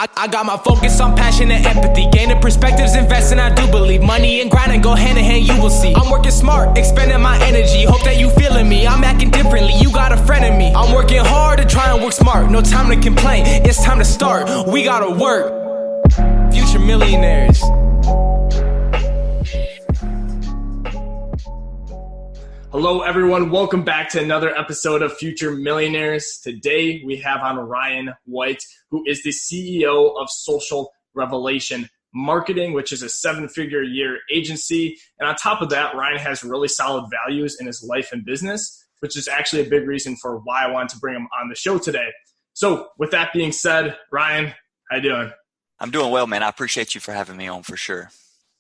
I got my focus on passion and empathy, gaining perspectives, investing, I do believe. Money and grinding go hand in hand, you will see. I'm working smart, expending my energy, hope that you feeling me. I'm acting differently, you got a friend in me. I'm working hard to try and work smart, no time to complain, it's time to start. We gotta work. Future Millionaires. Hello, everyone. Welcome back to another episode of Future Millionaires. Today, we have on Ryan White, who is the CEO of Social Revelation Marketing, which is a 7-figure a year agency. And on top of that, Ryan has really solid values in his life and business, which is actually a big reason for why I wanted to bring him on the show today. So with that being said, Ryan, how you doing? I'm doing well, man. I appreciate you for having me on for sure.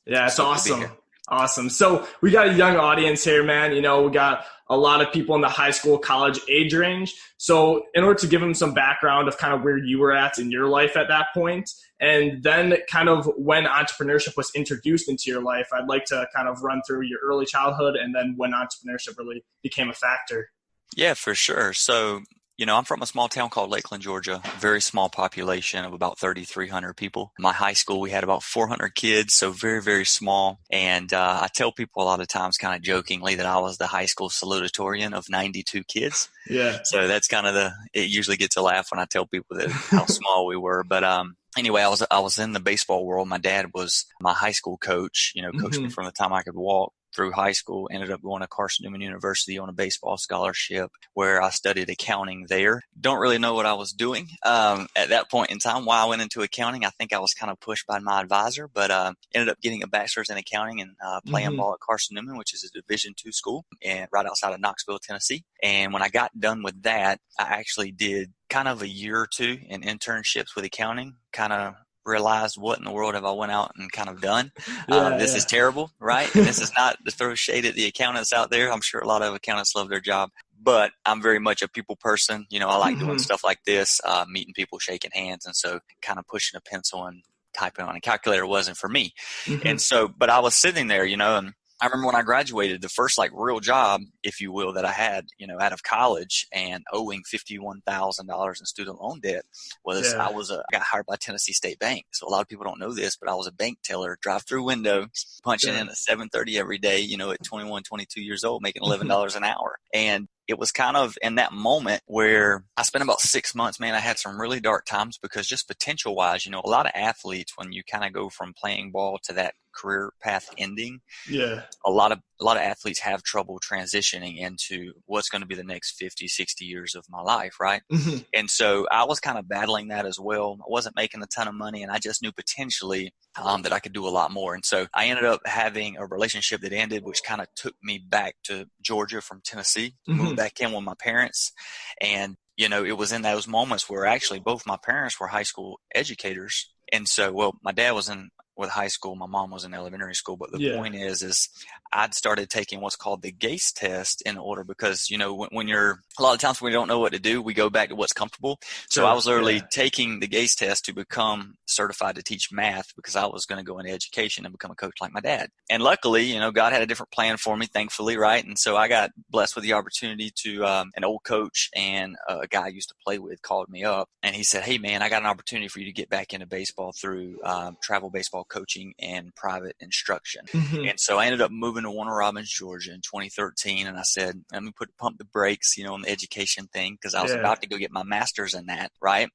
Yeah, it's awesome. Awesome. So we got a young audience here, man. You know, we got a lot of people in the high school, college age range. So in order to give them some background of kind of where you were at in your life at that point, and then kind of when entrepreneurship was introduced into your life, I'd like to kind of run through your early childhood and then when entrepreneurship really became a factor. Yeah, for sure. So, I'm from a small town called Lakeland, Georgia, very small population of about 3,300 people. My high school, we had about 400 kids, so very, very small. And I tell people a lot of times kind of jokingly that I was the high school salutatorian of 92 kids. Yeah. So that's kind of it usually gets a laugh when I tell people that how small we were. But anyway, I was in the baseball world. My dad was my high school coach, coached me from the time I could walk through high school, ended up going to Carson Newman University on a baseball scholarship where I studied accounting there. Don't really know what I was doing at that point in time. Why I went into accounting, I think I was kind of pushed by my advisor, but ended up getting a bachelor's in accounting and playing ball at Carson Newman, which is a Division II school and right outside of Knoxville, Tennessee. And when I got done with that, I actually did kind of a year or two in internships with accounting, kind of realized what in the world have I went out and kind of done. This is terrible, right? And this is not to throw shade at the accountants out there. I'm sure a lot of accountants love their job, but I'm very much a people person. I like doing stuff like this, meeting people, shaking hands. And so kind of pushing a pencil and typing on a calculator wasn't for me. And so, but I was sitting there, and I remember when I graduated, the first real job, if you will, that I had, out of college and owing $51,000 in student loan debt was I got hired by Tennessee State Bank. So a lot of people don't know this, but I was a bank teller, drive-through window, punching in at 7:30 every day, at 21, 22 years old, making $11 an hour. And it was kind of in that moment where I spent about 6 months, man, I had some really dark times because just potential wise, a lot of athletes, when you kind of go from playing ball to that career path ending, a lot of athletes have trouble transitioning into what's going to be the next 50, 60 years of my life, right? And so I was kind of battling that as well. I wasn't making a ton of money, and I just knew potentially that I could do a lot more. And so I ended up having a relationship that ended, which kind of took me back to Georgia from Tennessee, moved back in with my parents. And, it was in those moments where actually both my parents were high school educators. And so, my dad was with high school, my mom was in elementary school. But the point is I'd started taking what's called the GACE test in order because, when you're a lot of times when we don't know what to do, we go back to what's comfortable. So I was literally taking the GACE test to become certified to teach math because I was going to go into education and become a coach like my dad. And luckily, God had a different plan for me, thankfully, right? And so I got blessed with the opportunity to an old coach and a guy I used to play with called me up and he said, "Hey, man, I got an opportunity for you to get back into baseball through travel baseball coaching and private instruction." And so I ended up moving to Warner Robins, Georgia in 2013. And I said, let me pump the brakes, on the education thing because I was about to go get my master's in that, right?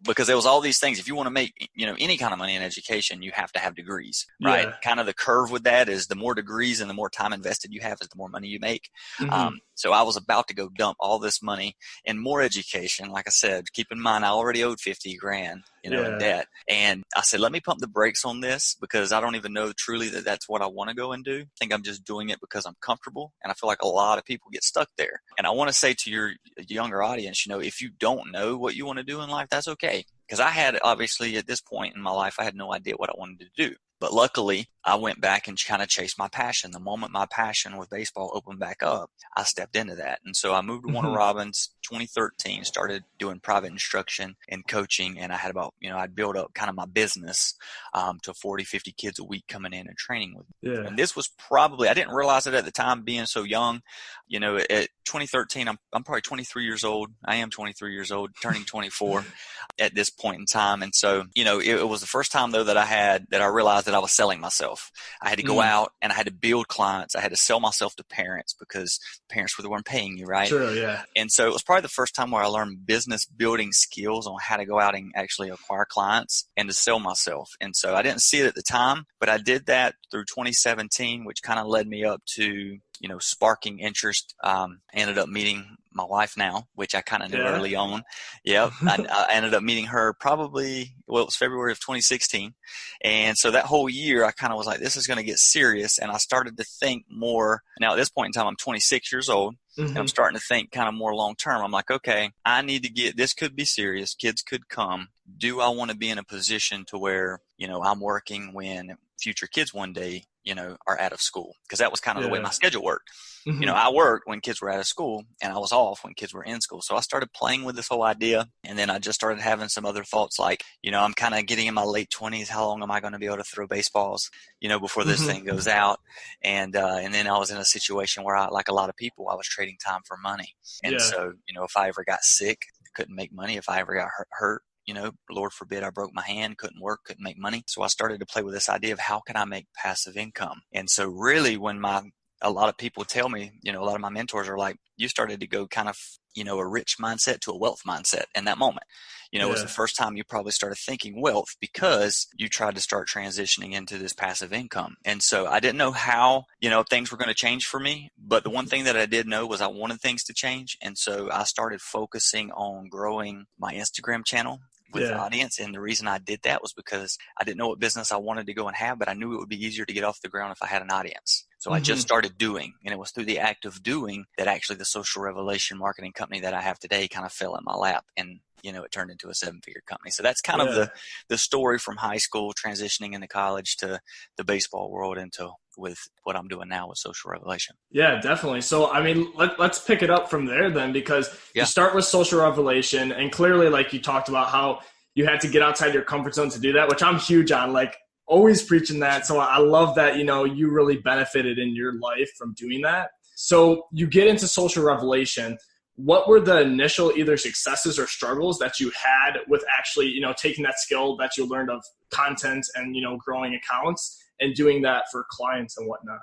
Because there was all these things. If you want to make, any kind of money in education, you have to have degrees, right? Kind of the curve with that is the more degrees and the more time invested you have is the more money you make. So I was about to go dump all this money in more education. Like I said, keep in mind, I already owed 50 grand, in debt. And I said, let me pump the brakes on this because I don't even know truly that that's what I want to go and do. I think I'm just doing it because I'm comfortable. And I feel like a lot of people get stuck there. And I want to say to your younger audience, if you don't know what you want to do in life, that's okay. Because I had, obviously, at this point in my life, I had no idea what I wanted to do. But luckily, I went back and kind of chased my passion. The moment my passion with baseball opened back up, I stepped into that. And so I moved to Warner Robins 2013, started doing private instruction and coaching. And I had about, I'd built up kind of my business to 40, 50 kids a week coming in and training with me. Yeah. And this was probably, I didn't realize it at the time being so young. At 2013, I'm probably 23 years old. I am 23 years old, turning 24 at this point in time. And so, it was the first time though that I realized that I was selling myself. I had to go out and I had to build clients. I had to sell myself to parents because parents were the one paying you, right? Sure, yeah. And so it was probably the first time where I learned business building skills on how to go out and actually acquire clients and to sell myself. And so I didn't see it at the time, but I did that through 2017, which kind of led me up to, sparking interest. I ended up meeting my wife now, which I kind of knew early on. Yep. I ended up meeting her it was February of 2016. And so that whole year I kind of was like, this is going to get serious. And I started to think more. Now at this point in time, I'm 26 years old. And I'm starting to think kind of more long term. I'm like, okay, I need to this could be serious. Kids could come. Do I want to be in a position to where, I'm working when future kids one day, are out of school? Because that was kind of the way my schedule worked. I worked when kids were out of school and I was off when kids were in school. So I started playing with this whole idea. And then I just started having some other thoughts like, I'm kind of getting in my late 20s. How long am I going to be able to throw baseballs, before this thing goes out? And then I was in a situation where like a lot of people, I was trading time for money. And so, if I ever got sick, couldn't make money. If I ever got hurt, Lord forbid, I broke my hand, couldn't work, couldn't make money. So I started to play with this idea of how can I make passive income? And so really when a lot of people tell me, a lot of my mentors are like, you started to go kind of, a rich mindset to a wealth mindset in that moment. It was the first time you probably started thinking wealth because you tried to start transitioning into this passive income. And so I didn't know how, things were going to change for me. But the one thing that I did know was I wanted things to change. And so I started focusing on growing my Instagram channel with the audience. And the reason I did that was because I didn't know what business I wanted to go and have, but I knew it would be easier to get off the ground if I had an audience. So I just started doing, and it was through the act of doing that actually the Social Revelation marketing company that I have today kind of fell in my lap, and it turned into a 7-figure company. So that's kind of the story from high school transitioning into college to the baseball world into with what I'm doing now with Social Revelation. Yeah, definitely. So, let's pick it up from there then, because you start with Social Revelation, and clearly, like you talked about how you had to get outside your comfort zone to do that, which I'm huge on, like always preaching that. So I love that, you really benefited in your life from doing that. So you get into Social Revelation. What were the initial either successes or struggles that you had with actually, taking that skill that you learned of content and, growing accounts and doing that for clients and whatnot?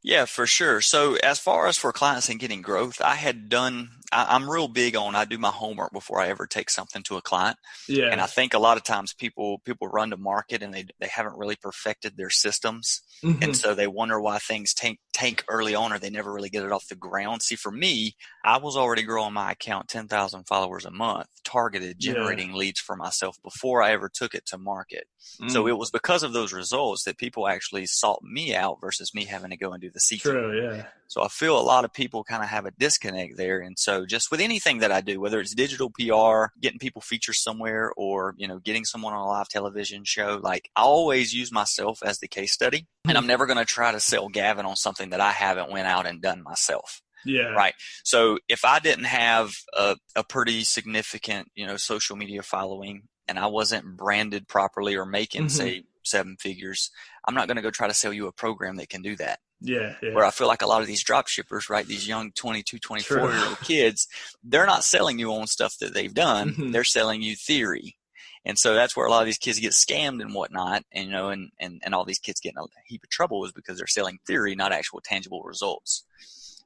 Yeah, for sure. So as far as for clients and getting growth, I'm real big on, I do my homework before I ever take something to a client. Yeah. And I think a lot of times people run to market and they haven't really perfected their systems. And so they wonder why things tank early on, or they never really get it off the ground. See, for me, I was already growing my account 10,000 followers a month, targeted, generating leads for myself before I ever took it to market. So it was because of those results that people actually sought me out versus me having to go and do the seeking. True, yeah. So I feel a lot of people kind of have a disconnect there. And so just with anything that I do, whether it's digital PR, getting people featured somewhere, or, getting someone on a live television show, like I always use myself as the case study. And I'm never going to try to sell Gavin on something that I haven't went out and done myself. Yeah. Right. So if I didn't have a pretty significant, social media following, and I wasn't branded properly or making, say, 7 figures, I'm not going to go try to sell you a program that can do that. Yeah. Where I feel like a lot of these drop shippers, right, these young 22, 24-year-old kids, they're not selling you on stuff that they've done. They're selling you theory. And so that's where a lot of these kids get scammed and whatnot, and, and all these kids get in a heap of trouble is because they're selling theory, not actual tangible results.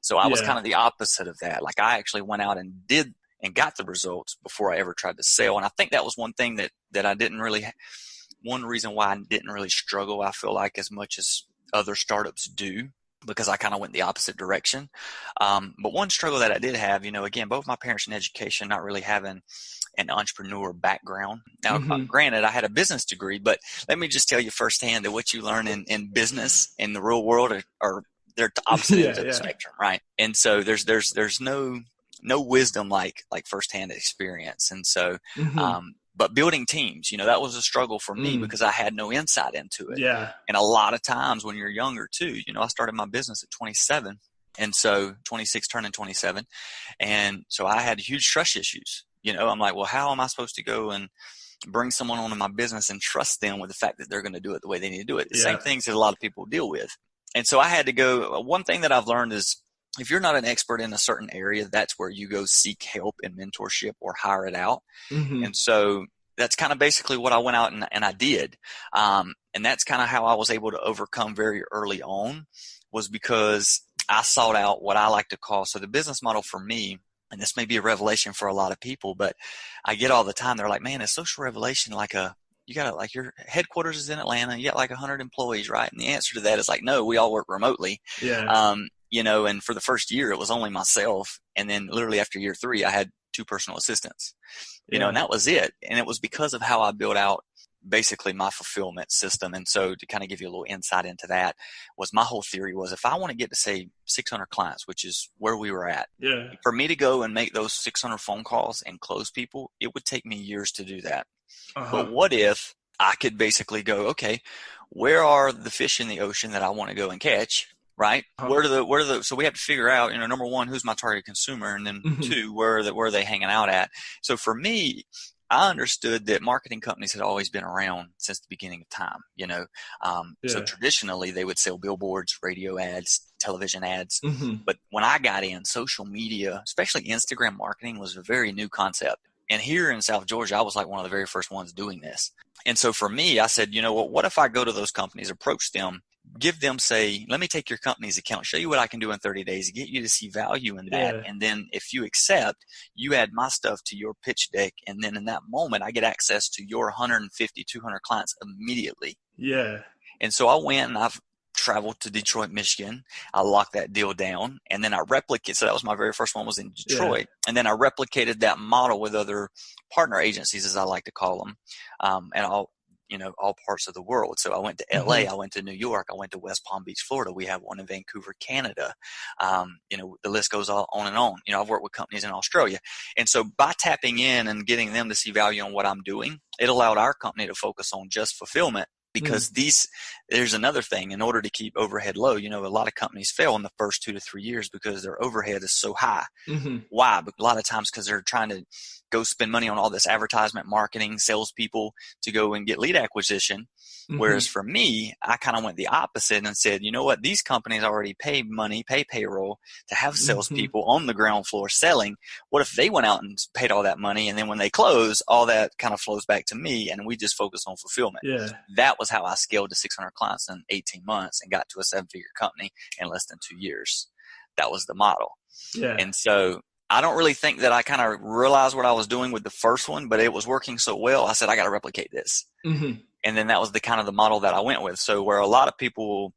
So I was kind of the opposite of that. Like I actually went out and did and got the results before I ever tried to sell. And I think that was one thing that I didn't really, one reason why I didn't really struggle, I feel like, as much as other startups do, because I kind of went the opposite direction. But one struggle that I did have, again, both my parents in education, not really having an entrepreneur background. Now, granted, I had a business degree, but let me just tell you firsthand that what you learn in business in the real world are they're the opposite ends of the spectrum, right? And so there's no wisdom like firsthand experience. And so, but building teams, that was a struggle for me because I had no insight into it. Yeah. And a lot of times when you're younger too, I started my business at 27. And so 26 turning 27. And so I had huge trust issues. I'm like, well, how am I supposed to go and bring someone onto my business and trust them with the fact that they're going to do it the way they need to do it? The same things that a lot of people deal with. And so I had to go. One thing that I've learned is if you're not an expert in a certain area, that's where you go seek help and mentorship or hire it out. And so that's kind of basically what I went out and I did. And that's kind of how I was able to overcome very early on, was because I sought out what I like to call, so the business model for me, and this may be a revelation for a lot of people, but I get all the time, they're like, man, is Social Revelation you got like your headquarters is in Atlanta, you got like 100 employees, right? And the answer to that is like, no, we all work remotely. And for the first year, it was only myself. And then literally after year 3, I had 2 personal assistants, and that was it. And it was because of how I built out basically my fulfillment system. And so to kind of give you a little insight into that, was my whole theory was, if I want to get to say 600 clients, which is where we were at, for me to go and make those 600 phone calls and close people, it would take me years to do that. But what if I could basically go, okay, where are the fish in the ocean that I want to go and catch? Right? So we have to figure out, number 1, who's my target consumer? And then 2, where are they hanging out at? So for me, I understood that marketing companies had always been around since the beginning of time, So traditionally they would sell billboards, radio ads, television ads. But when I got in, social media, especially Instagram marketing, was a very new concept. And here in South Georgia, I was like one of the very first ones doing this. And so for me, I said, what if I go to those companies, approach them, give them, say, let me take your company's account, show you what I can do in 30 days, get you to see value in that. And then if you accept, you add my stuff to your pitch deck. And then in that moment, I get access to your 150, 200 clients immediately. And so I went and I've traveled to Detroit, Michigan. I locked that deal down, and then I replicated. So that was my very first one, was in Detroit. And then I replicated that model with other partner agencies, as I like to call them, and all parts of the world. So I went to LA, I went to New York, I went to West Palm Beach, Florida. We have one in Vancouver, Canada. The list goes on and on. I've worked with companies in Australia. And so by tapping in and getting them to see value in what I'm doing, it allowed our company to focus on just fulfillment. Because there's another thing, in order to keep overhead low, a lot of companies fail in the first 2 to 3 years because their overhead is so high. Why? But a lot of times because they're trying to go spend money on all this advertisement, marketing, salespeople to go and get lead acquisition. Whereas for me, I kind of went the opposite and said, you know what? These companies already pay money, pay payroll to have salespeople on the ground floor selling. What if they went out and paid all that money, and then when they close, all that kind of flows back to me, and we just focus on fulfillment? That was how I scaled to 600 clients in 18 months and got to a 7-figure company in less than 2 years. That was the model. And so I don't really think that I kind of realized what I was doing with the first one, but it was working so well. I said, I got to replicate this. And then that was the kind of the model that I went with. So where a lot of people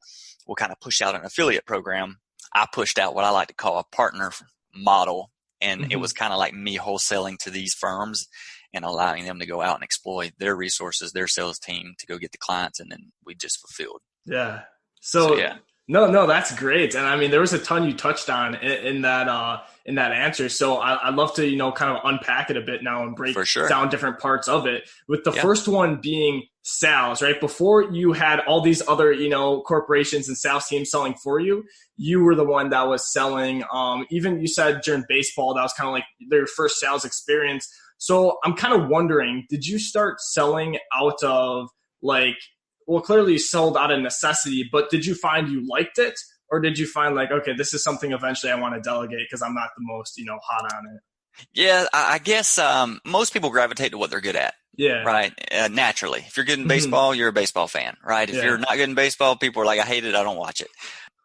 will kind of push out an affiliate program, I pushed out what I like to call a partner model. And it was kind of like me wholesaling to these firms and allowing them to go out and exploit their resources, their sales team, to go get the clients. And then we just fulfilled. So No, that's great. And I mean, there was a ton you touched on in that answer. So I'd love to, kind of unpack it a bit now and break down different parts of it. With the first one being sales, right? Before you had all these other, corporations and sales teams selling for you, you were the one that was selling. Even you said during baseball, that was kind of like their first sales experience. So I'm kind of wondering, did you start selling out of clearly you sold out of necessity, but did you find you liked it? Or did you find okay, this is something eventually I want to delegate because I'm not the most, hot on it? Yeah, I guess most people gravitate to what they're good at. Right. Naturally. If you're good in baseball, you're a baseball fan, right? If you're not good in baseball, people are like, I hate it, I don't watch it.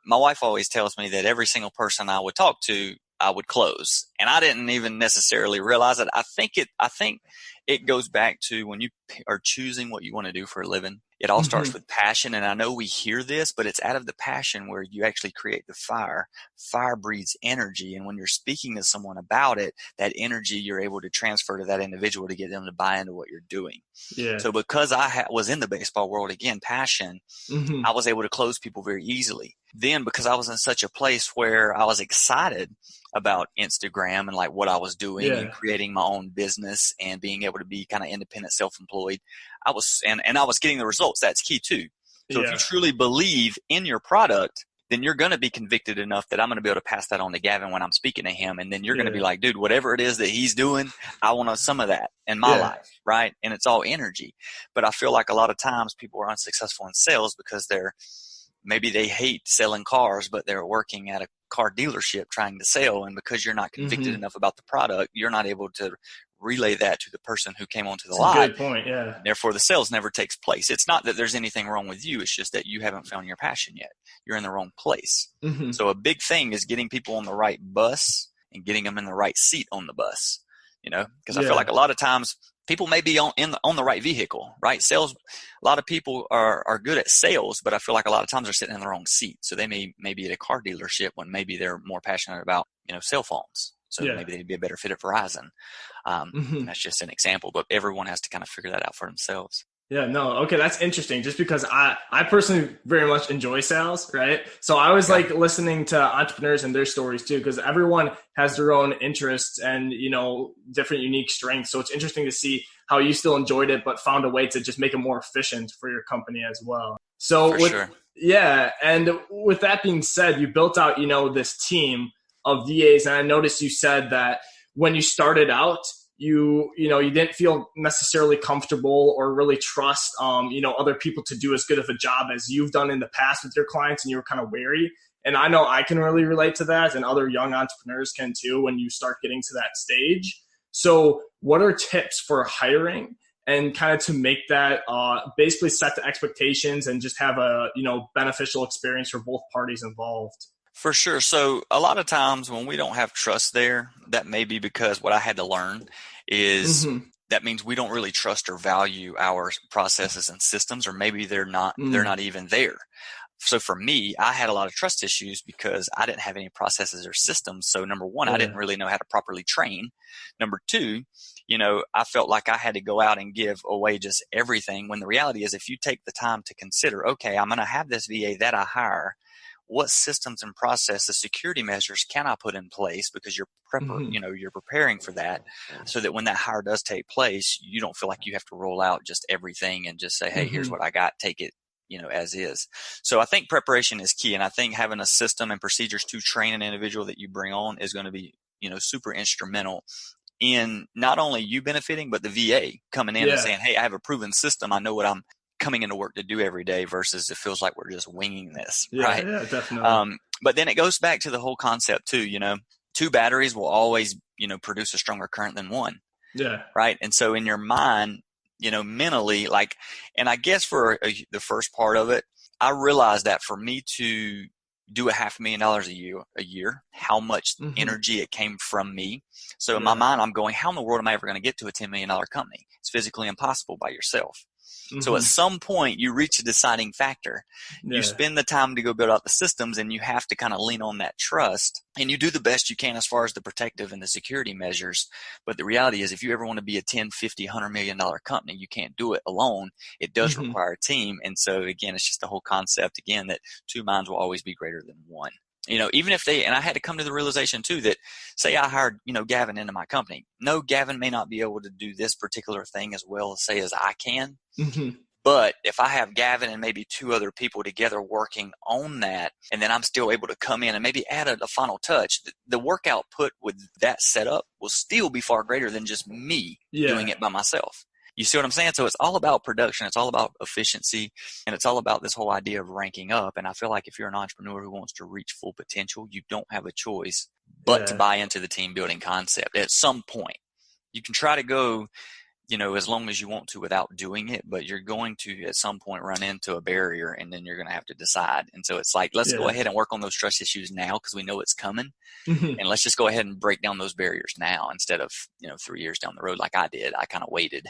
My wife always tells me that every single person I would talk to, I would close. And I didn't even necessarily realize it. I think it goes back to when you are choosing what you want to do for a living. It all starts with passion. And I know we hear this, but it's out of the passion where you actually create the fire. Fire breeds energy. And when you're speaking to someone about it, that energy you're able to transfer to that individual to get them to buy into what you're doing. So because I was in the baseball world, again, passion, I was able to close people very easily. Then because I was in such a place where I was excited about Instagram and what I was doing and creating my own business and being able to be kind of independent, self-employed, I was getting the results. That's key too. So if you truly believe in your product, then you're going to be convicted enough that I'm going to be able to pass that on to Gavin when I'm speaking to him. And then you're going to be like, dude, whatever it is that he's doing, I want some of that in my life. Right. And it's all energy. But I feel like a lot of times people are unsuccessful in sales because maybe they hate selling cars, but they're working at a car dealership trying to sell. And because you're not convicted enough about the product, you're not able to relay that to the person who came onto the lot. Good point. Yeah. Therefore, the sales never takes place. It's not that there's anything wrong with you. It's just that you haven't found your passion yet. You're in the wrong place. So a big thing is getting people on the right bus and getting them in the right seat on the bus, because I feel like a lot of times people may be on the right vehicle, right? Sales, a lot of people are good at sales, but I feel like a lot of times they're sitting in the wrong seat. So they may be at a car dealership when maybe they're more passionate about, cell phones. So maybe they'd be a better fit at Verizon. That's just an example, but everyone has to kind of figure that out for themselves. Yeah, no. Okay. That's interesting. Just because I personally very much enjoy sales, right? So I was like listening to entrepreneurs and their stories too, because everyone has their own interests and, different unique strengths. So it's interesting to see how you still enjoyed it, but found a way to just make it more efficient for your company as well. So and with that being said, you built out, this team of VAs. And I noticed you said that when you started out, you didn't feel necessarily comfortable or really trust, other people to do as good of a job as you've done in the past with your clients, and you were kind of wary. And I know I can really relate to that, and other young entrepreneurs can too when you start getting to that stage. So what are tips for hiring and kind of to make that basically set the expectations and just have a, beneficial experience for both parties involved? For sure. So a lot of times when we don't have trust there, that may be because what I had to learn is that means we don't really trust or value our processes and systems, or maybe they're not even there. So for me, I had a lot of trust issues because I didn't have any processes or systems. So number one, I didn't really know how to properly train. Number two, I felt like I had to go out and give away just everything, when the reality is if you take the time to consider, okay, I'm going to have this VA that I hire, what systems and processes, security measures can I put in place, because you're you're preparing for that, so that when that hire does take place, you don't feel like you have to roll out just everything and just say, hey, here's what I got, take it, as is. So I think preparation is key. And I think having a system and procedures to train an individual that you bring on is going to be, super instrumental in not only you benefiting, but the VA coming in and saying, hey, I have a proven system. I know what I'm coming into work to do every day, versus it feels like we're just winging this. Right. Yeah, definitely. But then it goes back to the whole concept too, two batteries will always, produce a stronger current than one. Yeah. Right. And so in your mind, mentally, and I guess for the first part of it, I realized that for me to do $500,000 a year, how much energy it came from me. So in my mind, I'm going, how in the world am I ever going to get to a $10 million company? It's physically impossible by yourself. So at some point you reach a deciding factor. You spend the time to go build out the systems, and you have to kind of lean on that trust, and you do the best you can as far as the protective and the security measures. But the reality is, if you ever want to be a 10, 50, $100 million company, you can't do it alone. It does require a team. And so again, it's just the whole concept again, that two minds will always be greater than one. Even if and I had to come to the realization too, that say I hired, Gavin into my company. No, Gavin may not be able to do this particular thing as well as I can. But if I have Gavin and maybe two other people together working on that, and then I'm still able to come in and maybe add a final touch, the work output with that setup will still be far greater than just me doing it by myself. You see what I'm saying? So it's all about production. It's all about efficiency, and it's all about this whole idea of ranking up. And I feel like if you're an entrepreneur who wants to reach full potential, you don't have a choice but to buy into the team building concept at some point. You can try to go, as long as you want to without doing it, but you're going to at some point run into a barrier, and then you're going to have to decide. And so it's like, let's go ahead and work on those trust issues now, because we know it's coming. And let's just go ahead and break down those barriers now, instead of, 3 years down the road like I did. I kind of waited.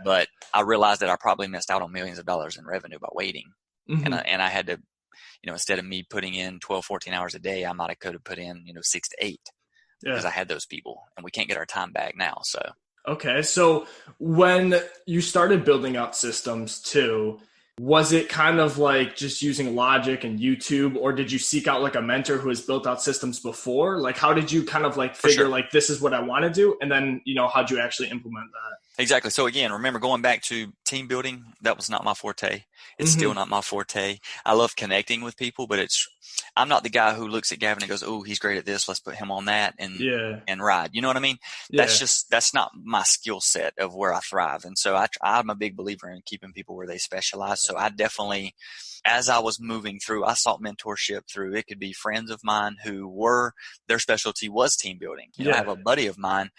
But I realized that I probably missed out on millions of dollars in revenue by waiting. And I had to, instead of me putting in 12, 14 hours a day, I might have could have put in, 6 to 8 because I had those people, and we can't get our time back now. So. Okay. So when you started building out systems too, was it kind of like just using logic and YouTube, or did you seek out like a mentor who has built out systems before? Like, how did you kind of like figure like, this is what I want to do? And then, how'd you actually implement that? Exactly. So again, remember going back to team building, that was not my forte. It's still not my forte. I love connecting with people, but I'm not the guy who looks at Gavin and goes, "Oh, he's great at this. Let's put him on that and ride." You know what I mean? Yeah. That's not my skill set of where I thrive. And so I'm a big believer in keeping people where they specialize. So I definitely, as I was moving through, I sought mentorship through, it could be friends of mine their specialty was team building. I have a buddy of mine,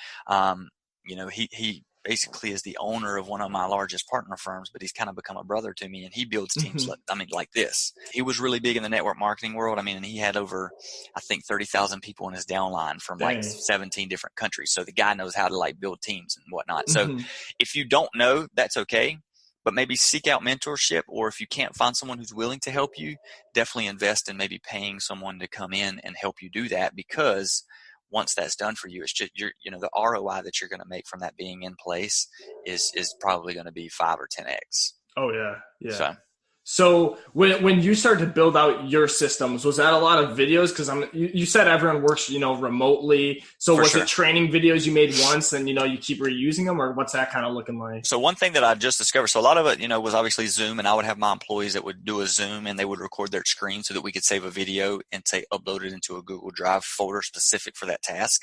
he basically is the owner of one of my largest partner firms, but he's kind of become a brother to me, and he builds teams like this. He was really big in the network marketing world. And he had over, I think, 30,000 people in his downline from like 17 different countries. So the guy knows how to like build teams and whatnot. So if you don't know, that's okay, but maybe seek out mentorship, or if you can't find someone who's willing to help you, definitely invest in maybe paying someone to come in and help you do that, because once that's done for you, it's just the ROI that you're going to make from that being in place is probably going to be 5 or 10x. Oh yeah. So when you started to build out your systems, was that a lot of videos? Because you said everyone works remotely. So was it training videos you made once and you keep reusing them, or what's that kind of looking like? So one thing that I just discovered, so a lot of it was obviously Zoom, and I would have my employees that would do a Zoom and they would record their screen so that we could save a video and say upload it into a Google Drive folder specific for that task.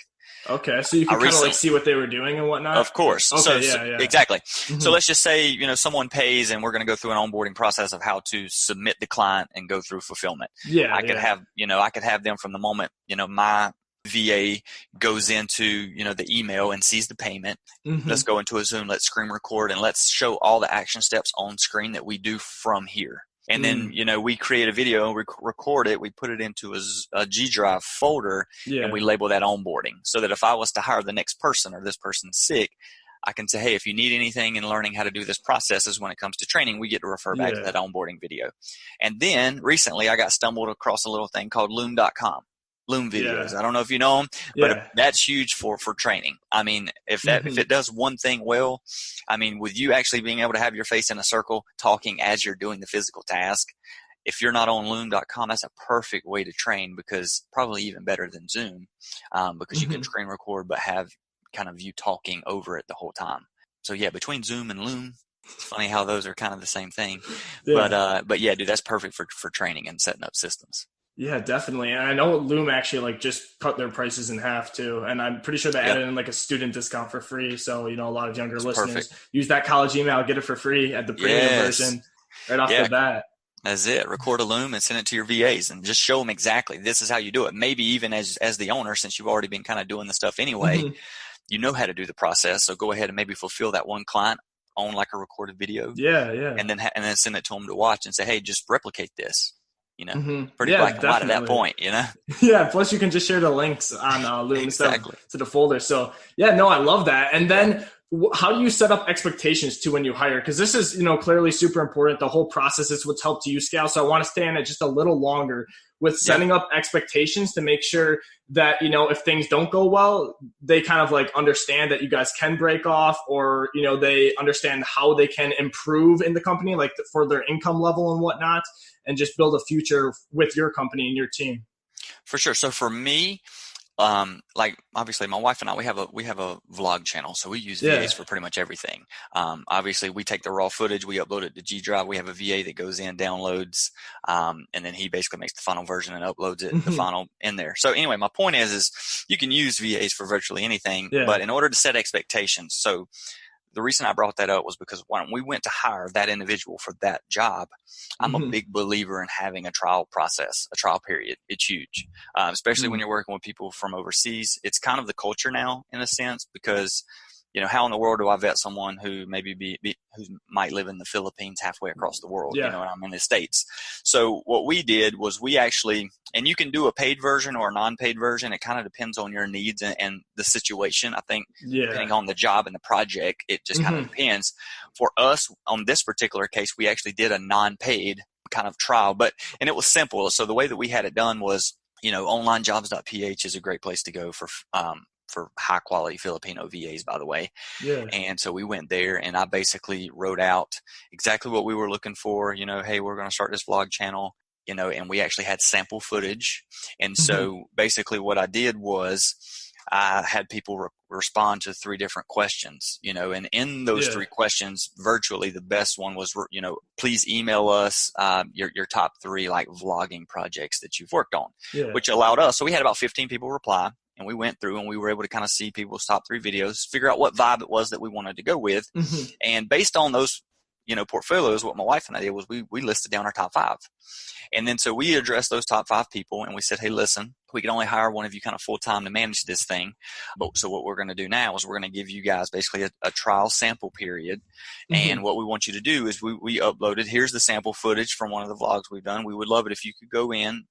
Okay, so you can kind of like see what they were doing and whatnot? Of course. Okay, so exactly. So let's just say, someone pays and we're going to go through an onboarding process of how to submit the client and go through fulfillment. Yeah. I could have them from the moment, my VA goes into, the email and sees the payment. Let's go into a Zoom, let's screen record, and let's show all the action steps on screen that we do from here. And then, we create a video, record it, we put it into a G Drive folder, and we label that onboarding, so that if I was to hire the next person or this person's sick, I can say, hey, if you need anything in learning how to do this processes when it comes to training, we get to refer back to that onboarding video. And then recently I got stumbled across a little thing called loom.com. Loom videos. I don't know if you know them, but that's huge for training. If it does one thing well, with you actually being able to have your face in a circle talking as you're doing the physical task, if you're not on loom.com, that's a perfect way to train, because probably even better than Zoom, because you can screen record but have kind of you talking over it the whole time. So between Zoom and Loom, it's funny how those are kind of the same thing. But yeah, dude, that's perfect for training and setting up systems. Yeah, definitely. And I know Loom actually just cut their prices in half too. And I'm pretty sure they added in a student discount for free. So, a lot of younger listeners use that college email, get it for free at the premium version right off the bat. That's it. Record a Loom and send it to your VAs and just show them exactly this is how you do it. Maybe even as the owner, since you've already been kind of doing the stuff anyway, you know how to do the process. So go ahead and maybe fulfill that one client on like a recorded video. Yeah. And then send it to them to watch and say, hey, just replicate this. Pretty black and white at that point, Yeah, plus you can just share the links on Loom instead to the folder. So, I love that. And then how do you set up expectations to when you hire? Because this is, clearly super important. The whole process is what's helped you scale. So I want to stay on it just a little longer with setting up expectations to make sure that, if things don't go well, they kind of understand that you guys can break off, or, they understand how they can improve in the company, for their income level and whatnot, and just build a future with your company and your team. For sure. So for me, obviously my wife and I, we have a vlog channel. So we use VAs for pretty much everything. Obviously we take the raw footage, we upload it to G Drive. We have a VA that goes in, downloads, and then he basically makes the final version and uploads it, the final in there. So anyway, my point is you can use VAs for virtually anything, but in order to set expectations. So the reason I brought that up was because when we went to hire that individual for that job, I'm a big believer in having a trial process, a trial period. It's huge, especially when you're working with people from overseas. It's kind of the culture now in a sense, because how in the world do I vet someone who maybe who might live in the Philippines halfway across the world, and I'm in the States. So what we did was we actually, and you can do a paid version or a non-paid version. It kind of depends on your needs and the situation. I think depending on the job and the project, it just kind of depends. For us on this particular case, we actually did a non-paid kind of trial, and it was simple. So the way that we had it done was, onlinejobs.ph is a great place to go for high quality Filipino VAs, by the way. Yeah. And so we went there and I basically wrote out exactly what we were looking for. Hey, we're going to start this vlog channel, and we actually had sample footage. And so basically what I did was I had people respond to 3 different questions, and in those 3 questions, virtually the best one was, please email us your top 3 like vlogging projects that you've worked on, which allowed us. So we had about 15 people reply, and we went through and we were able to kind of see people's top 3 videos, figure out what vibe it was that we wanted to go with. And based on those, portfolios, what my wife and I did was we listed down our top 5. And then so we addressed those top 5 people and we said, hey, listen, we can only hire one of you kind of full time to manage this thing. But so what we're going to do now is we're going to give you guys basically a trial sample period. And what we want you to do is we uploaded, here's the sample footage from one of the vlogs we've done. We would love it if you could go in,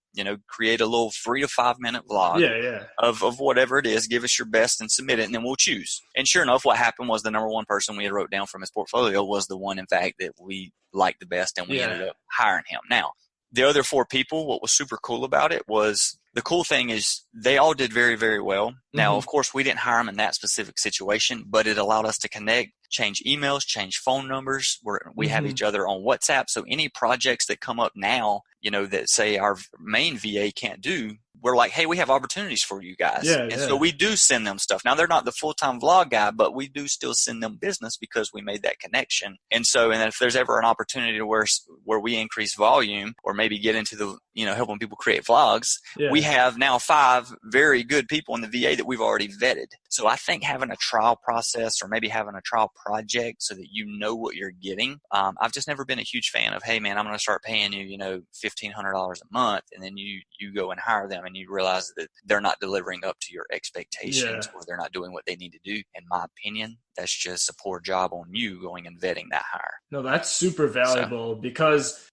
create a little 3 to 5 minute vlog of whatever it is, give us your best and submit it, and then we'll choose. And sure enough, what happened was the number 1 person we had wrote down from his portfolio was the one, in fact, that we liked the best, and we ended up hiring him. Now, the other 4 people, what was super cool about it was, the cool thing is they all did very, very well. Now, of course, we didn't hire them in that specific situation, but it allowed us to connect, change emails, change phone numbers. We have each other on WhatsApp. So any projects that come up now, that say our main VA can't do, we're like, hey, we have opportunities for you guys. So we do send them stuff. Now, they're not the full-time vlog guy, but we do still send them business because we made that connection. And if there's ever an opportunity to where we increase volume or maybe get into the, helping people create vlogs, we have now 5 very good people in the VA that we've already vetted. So I think having a trial process or maybe having a trial project so that you know what you're getting. I've just never been a huge fan of, hey, man, I'm going to start paying you, $1,500 a month. And then you go and hire them and you realize that they're not delivering up to your expectations or they're not doing what they need to do. In my opinion, that's just a poor job on you going and vetting that hire. No, that's super valuable because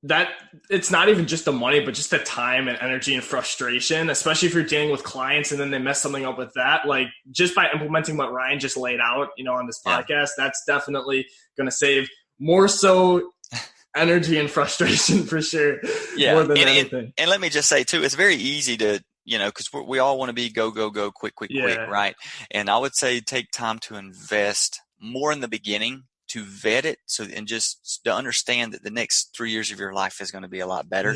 it's not even just the money, but just the time and energy and frustration, especially if you're dealing with clients and then they mess something up with that. Like just by implementing what Ryan just laid out, on this podcast, that's definitely going to save more so energy and frustration for sure. More than anything. And let me just say too, it's very easy to, because we all want to be go, quick, right? And I would say take time to invest more in the beginning to vet it, and just to understand that the next 3 years of your life is going to be a lot better.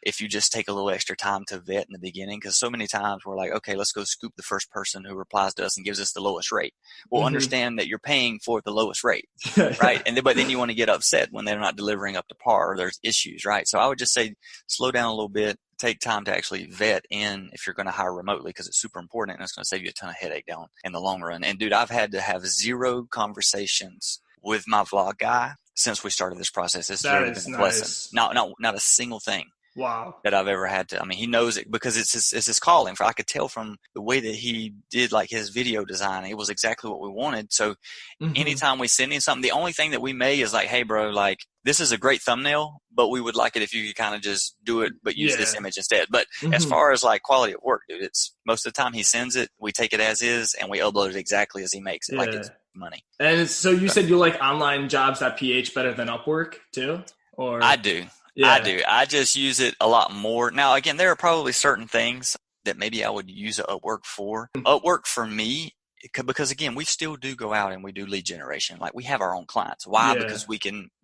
If you just take a little extra time to vet in the beginning, because so many times we're like, okay, let's go scoop the first person who replies to us and gives us the lowest rate. We'll understand that you're paying for the lowest rate, right? But then you want to get upset when they're not delivering up to par or there's issues, right? So I would just say slow down a little bit. Take time to actually vet in if you're going to hire remotely because it's super important and it's going to save you a ton of headache down in the long run. And dude, I've had to have 0 conversations with my vlog guy since we started this process. It's really been a blessing. Not a single thing. Wow. That I've ever had to. I mean, he knows it because it's his calling. I could tell from the way that he did like his video design, it was exactly what we wanted. So anytime we send him something, the only thing that we may is like, hey bro, like this is a great thumbnail, but we would like it if you could kind of just do it, but use this image instead. But as far as like quality of work, dude, it's most of the time he sends it, we take it as is and we upload it exactly as he makes it, like it's money. And so you said you like onlinejobs.ph better than Upwork too? Or I do. I do. I just use it a lot more. Now, again, there are probably certain things that maybe I would use Upwork for. Upwork for me, because again, we still do go out and we do lead generation. Like we have our own clients. Why? Because we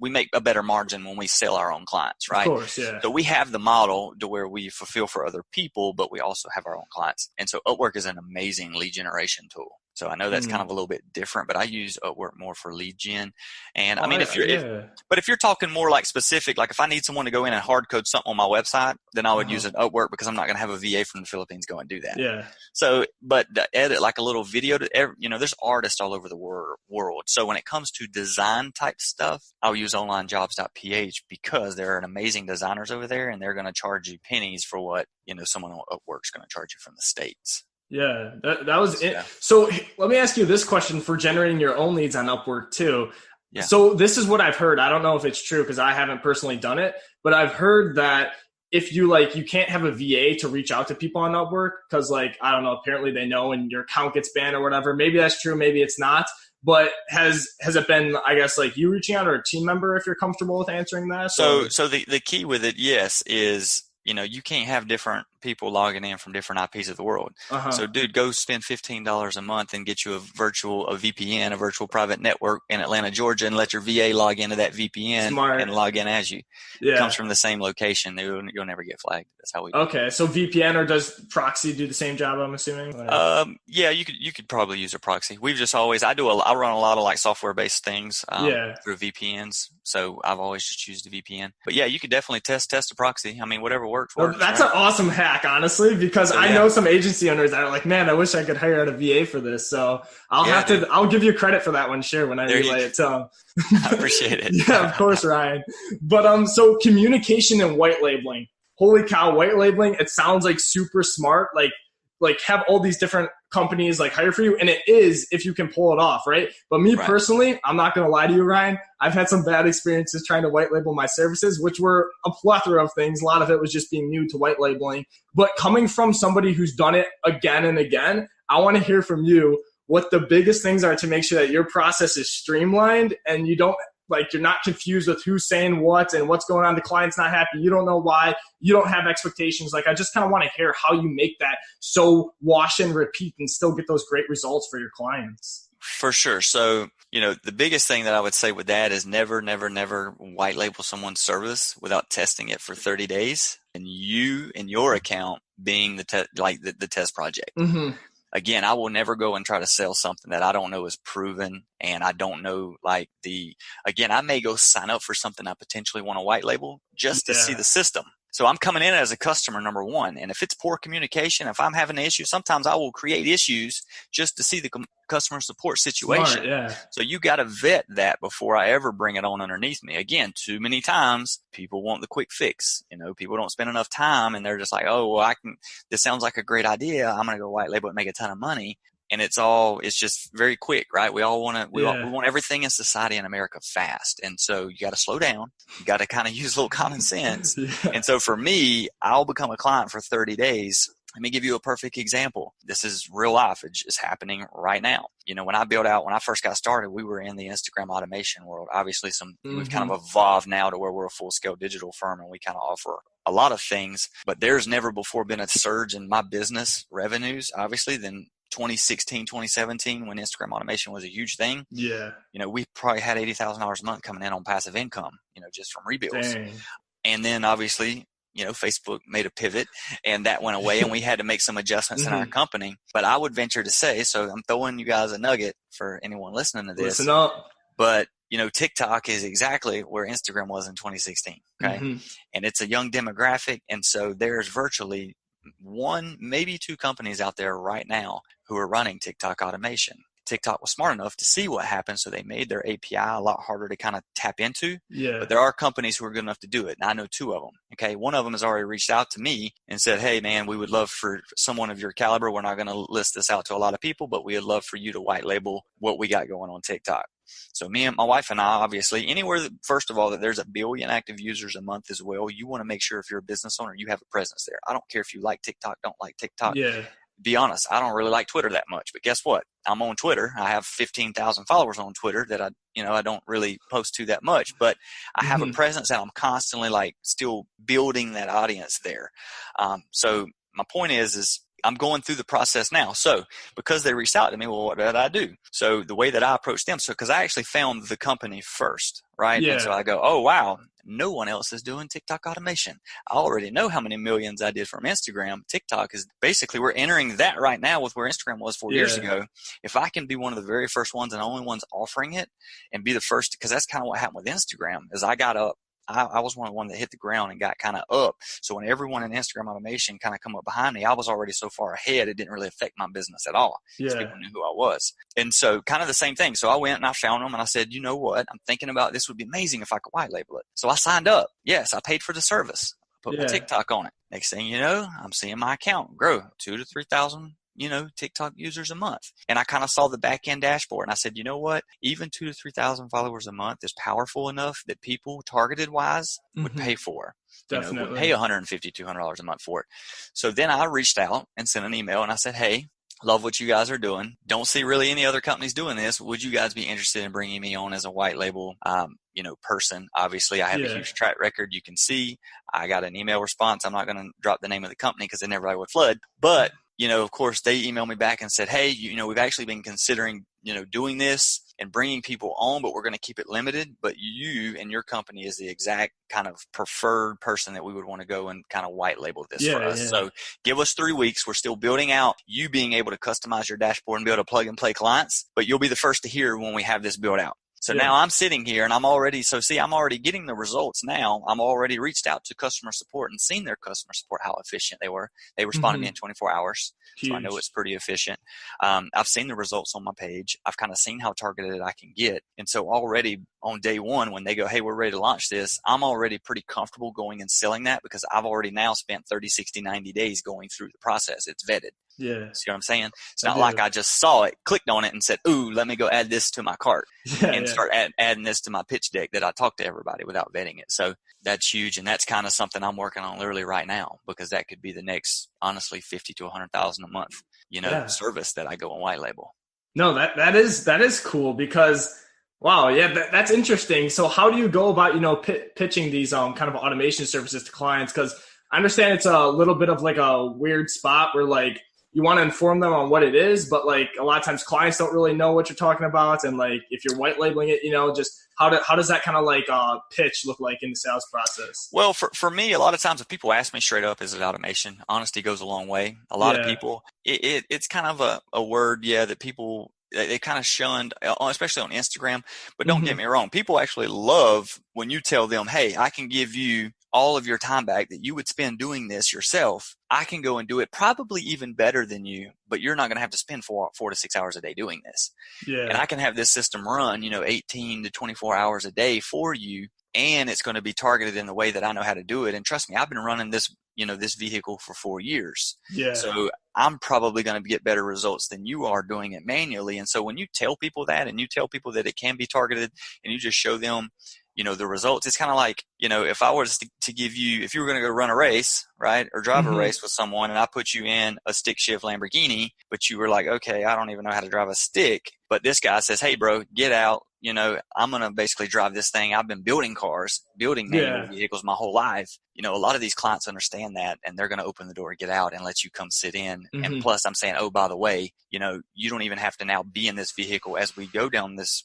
make a better margin when we sell our own clients, right? Of course, yeah. So we have the model to where we fulfill for other people, but we also have our own clients. And so Upwork is an amazing lead generation tool. So I know that's kind of a little bit different, but I use Upwork more for lead gen. And I mean, if you're talking more like specific, like if I need someone to go in and hard code something on my website, then I would use an Upwork because I'm not going to have a VA from the Philippines go and do that. Yeah. So, but to edit like a little video there's artists all over the world. So when it comes to design type stuff, I'll use onlinejobs.ph because there are amazing designers over there and they're going to charge you pennies for what, someone on Upwork's going to charge you from the States. Yeah, that was it. So let me ask you this question for generating your own leads on Upwork too. Yeah. So this is what I've heard. I don't know if it's true because I haven't personally done it, but I've heard that if you you can't have a VA to reach out to people on Upwork because I don't know, apparently they know and your account gets banned or whatever. Maybe that's true. Maybe it's not. But has it been, I guess, you reaching out or a team member if you're comfortable with answering that? So the key with it, yes, is you can't have different people logging in from different IPs of the world. So dude, go spend $15 a month and get you a VPN, a virtual private network in Atlanta, Georgia, and let your VA log into that VPN and log in as you. It comes from the same location. You'll never get flagged. That's how we do it. Okay. So VPN, or does proxy do the same job, I'm assuming? Yeah, you could probably use a proxy. We've just always, I run a lot of like software based things through VPNs. So I've always just used a VPN. But yeah, you could definitely test a proxy. I mean, whatever works. That's an awesome hack, honestly, because I know some agency owners that are like, man, I wish I could hire out a VA for this. So I'll give you credit for that one, sure, when I relay it to them. I appreciate it. Yeah, of course, Ryan. But so communication and white labeling. Holy cow, white labeling, it sounds like super smart. Like have all these different companies like hire for you. And it is, if you can pull it off, right? But me personally, I'm not going to lie to you, Ryan. I've had some bad experiences trying to white label my services, which were a plethora of things. A lot of it was just being new to white labeling. But coming from somebody who's done it again and again, I want to hear from you what the biggest things are to make sure that your process is streamlined and you're not confused with who's saying what and what's going on. The client's not happy. You don't know why. You don't have expectations. Like, I just kind of want to hear how you make that so wash and repeat and still get those great results for your clients. For sure. So, the biggest thing that I would say with that is never, never, never white label someone's service without testing it for 30 days and you and your account being the test project. Mm-hmm. Again, I will never go and try to sell something that I don't know is proven, and I don't know again, I may go sign up for something I potentially want to white label just to see the system. So I'm coming in as a customer, number one. And if it's poor communication, if I'm having an issue, sometimes I will create issues just to see the customer support situation. Smart, So you got to vet that before I ever bring it on underneath me. Again, too many times people want the quick fix. People don't spend enough time and they're just like, oh, well, this sounds like a great idea. I'm going to go white label and make a ton of money. And it's just very quick, right? We all we want everything in society in America fast. And so you got to slow down. You got to kind of use a little common sense. And so for me, I'll become a client for 30 days. Let me give you a perfect example. This is real life. It's just happening right now. When I first got started, we were in the Instagram automation world. Obviously we've kind of evolved now to where we're a full scale digital firm and we kind of offer a lot of things, but there's never before been a surge in my business revenues, obviously, than 2016, 2017, when Instagram automation was a huge thing. Yeah. We probably had $80,000 a month coming in on passive income, just from rebuilds. Dang. And then obviously, Facebook made a pivot and that went away and we had to make some adjustments in our company. But I would venture to say, so I'm throwing you guys a nugget for anyone listening to this. Listen up. But, TikTok is exactly where Instagram was in 2016. Okay. And it's a young demographic. And so there's virtually one, maybe two companies out there right now who are running TikTok automation. TikTok was smart enough to see what happened, so they made their API a lot harder to kind of tap into. Yeah. But there are companies who are good enough to do it, and I know two of them. Okay, one of them has already reached out to me and said, hey, man, we would love for someone of your caliber. We're not going to list this out to a lot of people, but we would love for you to white label what we got going on TikTok. So me and my wife and I, obviously, anywhere that, first of all, that there's 1 billion active users a month as well, you want to make sure if you're a business owner, you have a presence there. I don't care if you like TikTok, don't like TikTok. Yeah. Be honest, I don't really like Twitter that much, but guess what? I'm on Twitter. I have 15,000 followers on Twitter that I don't really post to that much, but I have a presence and I'm constantly still building that audience there. So my point is I'm going through the process now. So because they reached out to me, well, what did I do? So the way that I approached them, because I actually found the company first, right? Yeah. And so I go, oh, wow, no one else is doing TikTok automation. I already know how many millions I did from Instagram. TikTok is basically, we're entering that right now with where Instagram was 4 years ago. If I can be one of the very first ones and only ones offering it and be the first, because that's kind of what happened with Instagram is I got up. I was one of the ones that hit the ground and got kind of up. So when everyone in Instagram automation kind of come up behind me, I was already so far ahead, it didn't really affect my business at all. Yeah. People knew who I was. And so kind of the same thing. So I went and I found them and I said, you know what? I'm thinking about this would be amazing if I could white label it. So I signed up. Yes, I paid for the service. Put my TikTok on it. Next thing you know, I'm seeing my account grow 2,000 to 3,000. TikTok users a month. And I kind of saw the back end dashboard and I said, you know what? Even 2,000 to 3,000 followers a month is powerful enough that people targeted wise would pay for. Definitely. Would pay $150, $200 a month for it. So then I reached out and sent an email and I said, hey, Love what you guys are doing. Don't see really any other companies doing this. Would you guys be interested in bringing me on as a white label, person? Obviously, I have a huge track record. You can see I got an email response. I'm not going to drop the name of the company because then everybody would flood. But, of course, they emailed me back and said, hey, we've actually been considering, doing this and bringing people on, but we're going to keep it limited. But you and your company is the exact kind of preferred person that we would want to go and kind of white label this for us. Yeah. So give us 3 weeks. We're still building out you being able to customize your dashboard and be able to plug and play clients, but you'll be the first to hear when we have this built out. So now I'm sitting here and I'm already getting the results now. I'm already reached out to customer support and seen their customer support, how efficient they were. They responded me in 24 hours. Huge. So I know it's pretty efficient. I've seen the results on my page. I've kind of seen how targeted I can get. And so already on day one, when they go, hey, we're ready to launch this, I'm already pretty comfortable going and selling that because I've already now spent 30, 60, 90 days going through the process. It's vetted. Yeah. See what I'm saying? It's not like I just saw it, clicked on it and said, ooh, let me go add this to my cart and start adding this to my pitch deck that I talked to everybody without vetting it. So that's huge. And that's kind of something I'm working on literally right now because that could be the next, honestly, 50 to 100,000 a month, service that I go on white label. No, that is cool because wow. Yeah. That's interesting. So how do you go about, pitching these kind of automation services to clients? Cause I understand it's a little bit of like a weird spot where like, you want to inform them on what it is, but like a lot of times clients don't really know what you're talking about. And like, if you're white labeling it, just how does that kind of like pitch look like in the sales process? Well, for me, a lot of times if people ask me straight up, is it automation? Honesty goes a long way. A lot of people, it's kind of a word, that people, they kind of shunned, especially on Instagram, but don't get me wrong. People actually love when you tell them, hey, I can give you all of your time back that you would spend doing this yourself. I can go and do it probably even better than you, but you're not going to have to spend 4 to 6 hours a day doing this. Yeah. And I can have this system run, 18 to 24 hours a day for you. And it's going to be targeted in the way that I know how to do it. And trust me, I've been running this, this vehicle for 4 years. Yeah. So I'm probably going to get better results than you are doing it manually. And so when you tell people that and you tell people that it can be targeted and you just show them, the results, it's kind of like, if I was to give you, if you were going to go run a race, right, or drive a race with someone and I put you in a stick shift Lamborghini, but you were like, okay, I don't even know how to drive a stick. But this guy says, hey, bro, get out. I'm going to basically drive this thing. I've been building cars, building manual vehicles my whole life. A lot of these clients understand that and they're going to open the door, get out and let you come sit in. And plus I'm saying, oh, by the way, you don't even have to now be in this vehicle as we go down this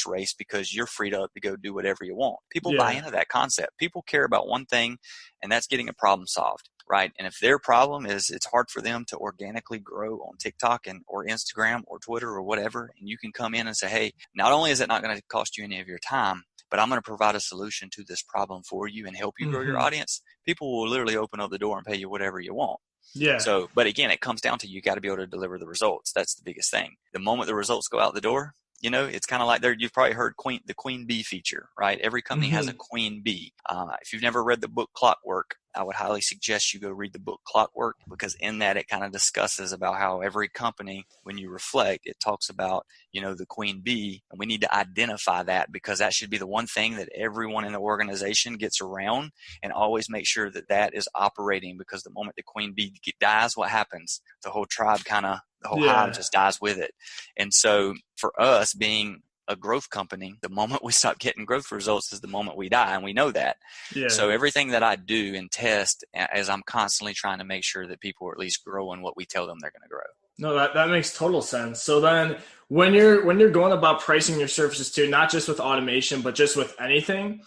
race because you're freed up to go do whatever you want. People buy into that concept. People care about one thing, and that's getting a problem solved, right? And if their problem is it's hard for them to organically grow on TikTok or Instagram or Twitter or whatever, and you can come in and say, hey, not only is it not going to cost you any of your time, but I'm going to provide a solution to this problem for you and help you grow your audience, people will literally open up the door and pay you whatever you want. Yeah. So, but again, it comes down to you got to be able to deliver the results. That's the biggest thing. The moment the results go out the door, it's kind of like you've probably heard the Queen Bee feature, right? Every company has a Queen Bee. If you've never read the book Clockwork, I would highly suggest you go read the book Clockwork because in that it kind of discusses about how every company, when you reflect, it talks about, the Queen Bee, and we need to identify that because that should be the one thing that everyone in the organization gets around and always make sure that that is operating because the moment the Queen Bee dies, what happens? The whole tribe the whole hive just dies with it. And so for us being a growth company, the moment we stop getting growth results is the moment we die. And we know that. Yeah. So everything that I do and test as I'm constantly trying to make sure that people are at least growing what we tell them they're going to grow. No, that makes total sense. So then when you're going about pricing your services too, not just with automation, but just with anything,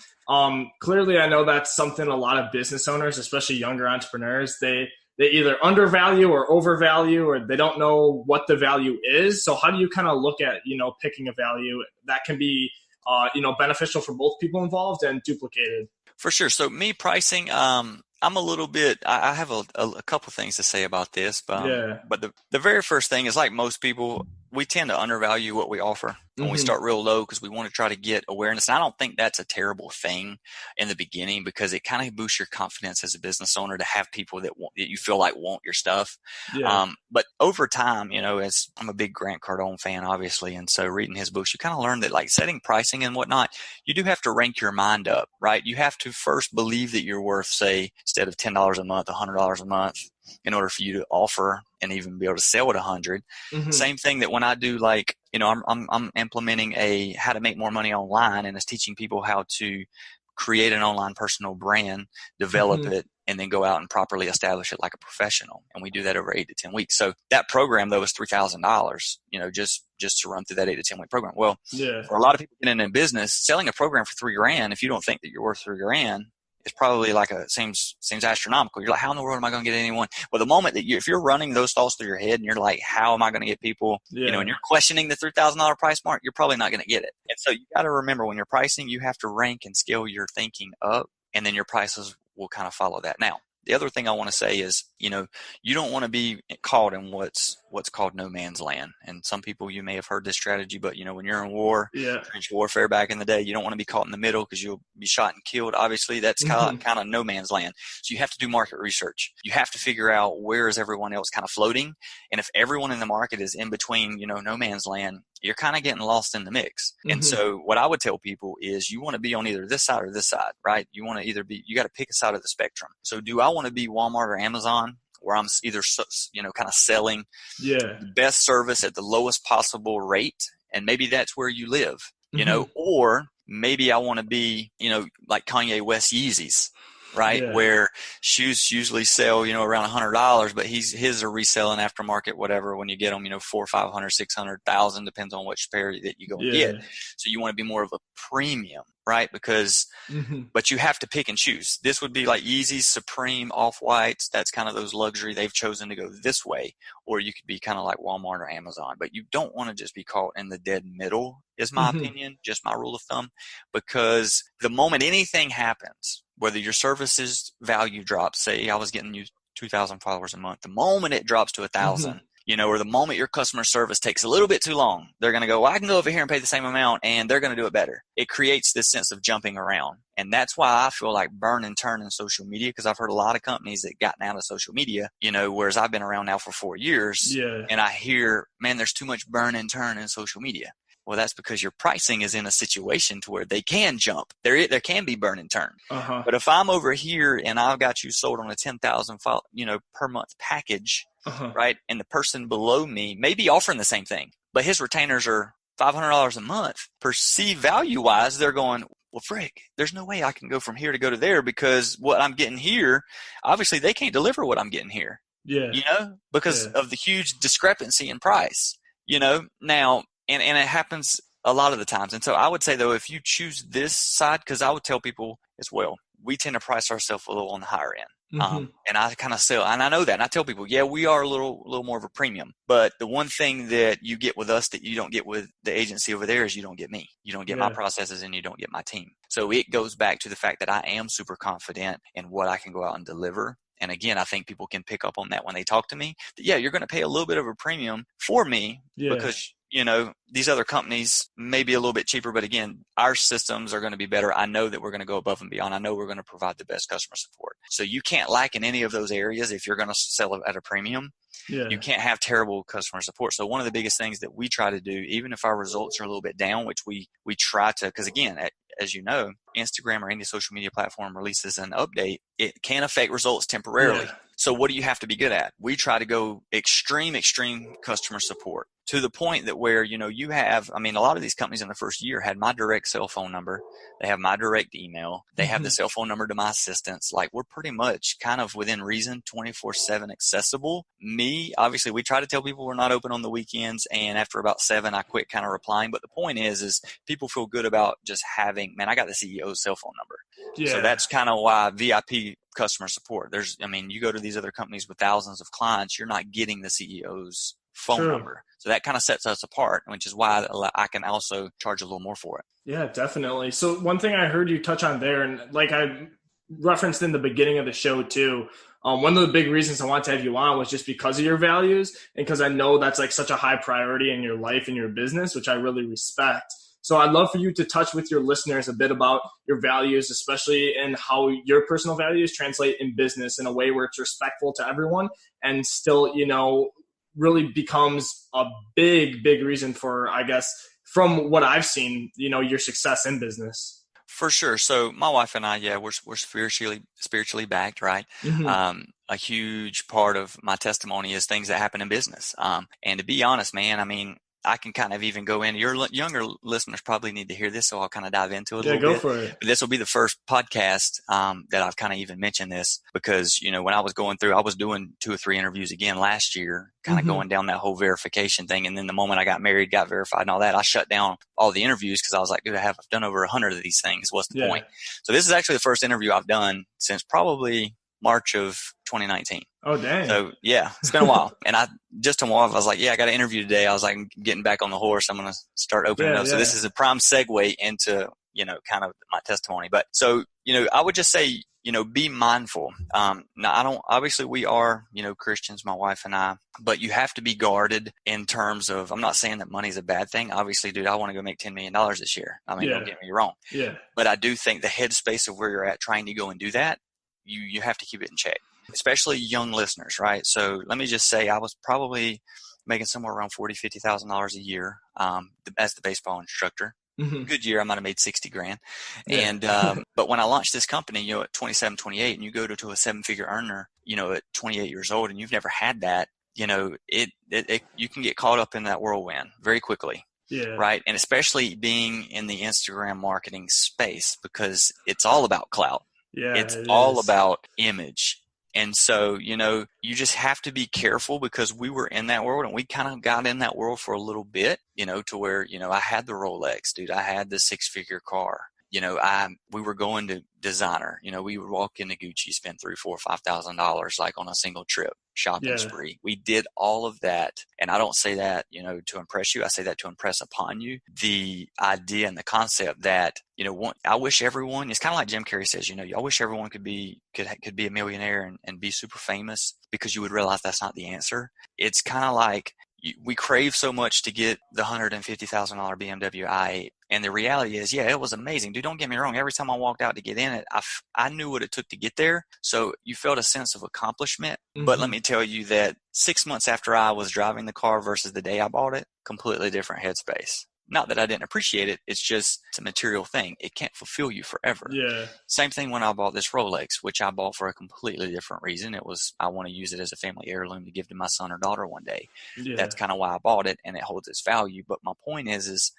clearly I know that's something a lot of business owners, especially younger entrepreneurs, they either undervalue or overvalue, or they don't know what the value is. So how do you kind of look at, picking a value that can be, beneficial for both people involved and duplicated? For sure. So me pricing, I'm a little bit, I have a couple things to say about this, but the very first thing is like most people, we tend to undervalue what we offer when we start real low because we want to try to get awareness. And I don't think that's a terrible thing in the beginning because it kind of boosts your confidence as a business owner to have people that you feel like want your stuff. Yeah. But over time, as I'm a big Grant Cardone fan, obviously, and so reading his books, you kind of learn that like setting pricing and whatnot, you do have to rank your mind up, right? You have to first believe that you're worth, say, instead of $10 a month, $100 a month. in order for you to offer and even be able to sell at 100. Mm-hmm. Same thing that when I do, like, I'm implementing a how to make more money online, and it's teaching people how to create an online personal brand, develop Mm-hmm. it, and then go out and properly establish it like a professional. And we do that over 8 to 10 weeks. So that program, though, is $3,000, just to run through that 8 to 10 week program. Well, for a lot of people getting in business, selling a program for $3,000, if you don't think that you're worth $3,000, it's probably like seems astronomical. You're like, how in the world am I going to get anyone? Well, the moment that if you're running those thoughts through your head and you're like, how am I going to get people, and you're questioning the $3,000 price mark, you're probably not going to get it. And so you got to remember, when you're pricing, you have to rank and scale your thinking up, and then your prices will kind of follow that. Now, the other thing I want to say is, you don't want to be caught in what's called no man's land. And some people, you may have heard this strategy, but when you're in war, trench warfare back in the day, you don't want to be caught in the middle because you'll be shot and killed. Obviously, that's kind of no man's land. So you have to do market research. You have to figure out, where is everyone else kind of floating? And if everyone in the market is in between, no man's land, you're kind of getting lost in the mix. And so what I would tell people is, you want to be on either this side or this side, right? You want to you got to pick a side of the spectrum. So do I want to be Walmart or Amazon, where I'm either, kind of selling the best service at the lowest possible rate? And maybe that's where you live, or maybe I want to be, like Kanye West Yeezys, right? Where shoes usually sell, around $100, but his are reselling aftermarket, whatever, when you get them, 400, 500, 600,000, depends on which pair that you go and get. So you want to be more of a premium, right? Because, but you have to pick and choose. This would be like Yeezys, Supreme, Off-Whites. That's kind of those luxury. They've chosen to go this way. Or you could be kind of like Walmart or Amazon, but you don't want to just be caught in the dead middle, is my opinion, just my rule of thumb. Because the moment anything happens, whether your services value drops, say I was getting you 2,000 followers a month, the moment it drops to 1,000, or the moment your customer service takes a little bit too long, they're going to go, well, I can go over here and pay the same amount, and they're going to do it better. It creates this sense of jumping around. And that's why I feel like burn and turn in social media, because I've heard a lot of companies that gotten out of social media, whereas I've been around now for 4 years, and I hear, man, there's too much burn and turn in social media. Well, that's because your pricing is in a situation to where they can jump. There can be burn and turn. But if I'm over here and I've got you sold on a 10,000 per month package, right? And the person below me may be offering the same thing, but his retainers are $500 a month. Perceived value wise, they're going, well, frick, there's no way I can go from here to go to there, because what I'm getting here, obviously they can't deliver what I'm getting here. Because of the huge discrepancy in price, now. And it happens a lot of the times. And so I would say, though, if you choose this side, because I would tell people as well, we tend to price ourselves a little on the higher end. And I kind of sell, and I know that. And I tell people, yeah, we are a little more of a premium. But the one thing that you get with us that you don't get with the agency over there is you don't get me. You don't get my processes, and you don't get my team. So it goes back to the fact that I am super confident in what I can go out and deliver. And again, I think people can pick up on that when they talk to me. That, you're going to pay a little bit of a premium for me because these other companies may be a little bit cheaper, but again, our systems are going to be better. I know that we're going to go above and beyond. I know we're going to provide the best customer support. So you can't lack in any of those areas if you're going to sell it at a premium. You can't have terrible customer support. So one of the biggest things that we try to do, even if our results are a little bit down, which we try to, because again, as you know, Instagram or any social media platform releases an update, it can affect results temporarily. So what do you have to be good at? We try to go extreme customer support, to the point that where, you have, a lot of these companies in the first year had my direct cell phone number. They have my direct email. They have the cell phone number to my assistants. Like, we're pretty much kind of within reason, 24/7 accessible. Me, obviously, we try to tell people we're not open on the weekends. And after about 7, I quit kind of replying. But the point is people feel good about just having, man, I got the CEO's cell phone number. So that's kind of why VIP customer support. You go to these other companies with thousands of clients, you're not getting the CEO's phone number. So that kind of sets us apart, which is why I can also charge a little more for it. Yeah, definitely. So one thing I heard you touch on there, and like I referenced in the beginning of the show too, one of the big reasons I wanted to have you on was just because of your values, and because I know that's like such a high priority in your life and your business, which I really respect. So I'd love for you to touch with your listeners a bit about your values, especially in how your personal values translate in business in a way where it's respectful to everyone and still, really becomes a big reason for, I guess, from what I've seen, your success in business. For sure. So my wife and I, yeah, we're spiritually backed, right? A huge part of my testimony is things that happen in business. And to be honest, man, I mean, I can kind of even go in. Your younger listeners probably need to hear this, so I'll kind of dive into it a little bit. Yeah, go for it. But this will be the first podcast that I've kind of even mentioned this because, when I was going through, I was doing 2 or 3 interviews again last year, kind of going down that whole verification thing. And then the moment I got married, got verified and all that, I shut down all the interviews because I was like, dude, I've done over 100 of these things. What's the point? So this is actually the first interview I've done since probably March of 2019. Oh, dang. So yeah, it's been a while. And I was like, yeah, I got an interview today. I was like, getting back on the horse. I'm going to start opening up. So this is a prime segue into, kind of my testimony. But so, I would just say, be mindful. Now obviously we are, Christians, my wife and I, but you have to be guarded in terms of, I'm not saying that money's a bad thing. Obviously, dude, I want to go make $10 million this year. I mean, don't get me wrong. Yeah. But I do think the headspace of where you're at trying to go and do that, you have to keep it in check, especially young listeners, right? So let me just say I was probably making somewhere around $40,000, $50,000 a year as the baseball instructor. Good year, I might have made 60 grand. And, but when I launched this company, at 27, 28, and you go to a 7-figure earner, at 28 years old, and you've never had that, you can get caught up in that whirlwind very quickly. Yeah. Right. And especially being in the Instagram marketing space because it's all about clout. Yeah, it's all about image. And so, you just have to be careful because we were in that world and we kind of got in that world for a little bit, to where, I had the Rolex, dude. I had the 6-figure car. We were going to designer, we would walk into Gucci, spend $3,000, $4,000, $5,000 like on a single trip shopping spree. We did all of that. And I don't say that, to impress you. I say that to impress upon you the idea and the concept that, I wish everyone, it's kind of like Jim Carrey says, I wish everyone could be a millionaire and be super famous because you would realize that's not the answer. It's kind of like, we crave so much to get the $150,000 BMW i8. And the reality is, it was amazing. Dude, don't get me wrong. Every time I walked out to get in it, I knew what it took to get there. So you felt a sense of accomplishment. But let me tell you that 6 months after I was driving the car versus the day I bought it, completely different headspace. Not that I didn't appreciate it. It's just it's a material thing. It can't fulfill you forever. Yeah. Same thing when I bought this Rolex, which I bought for a completely different reason. It was, I want to use it as a family heirloom to give to my son or daughter one day. Yeah. That's kind of why I bought it, and it holds its value. But my point is,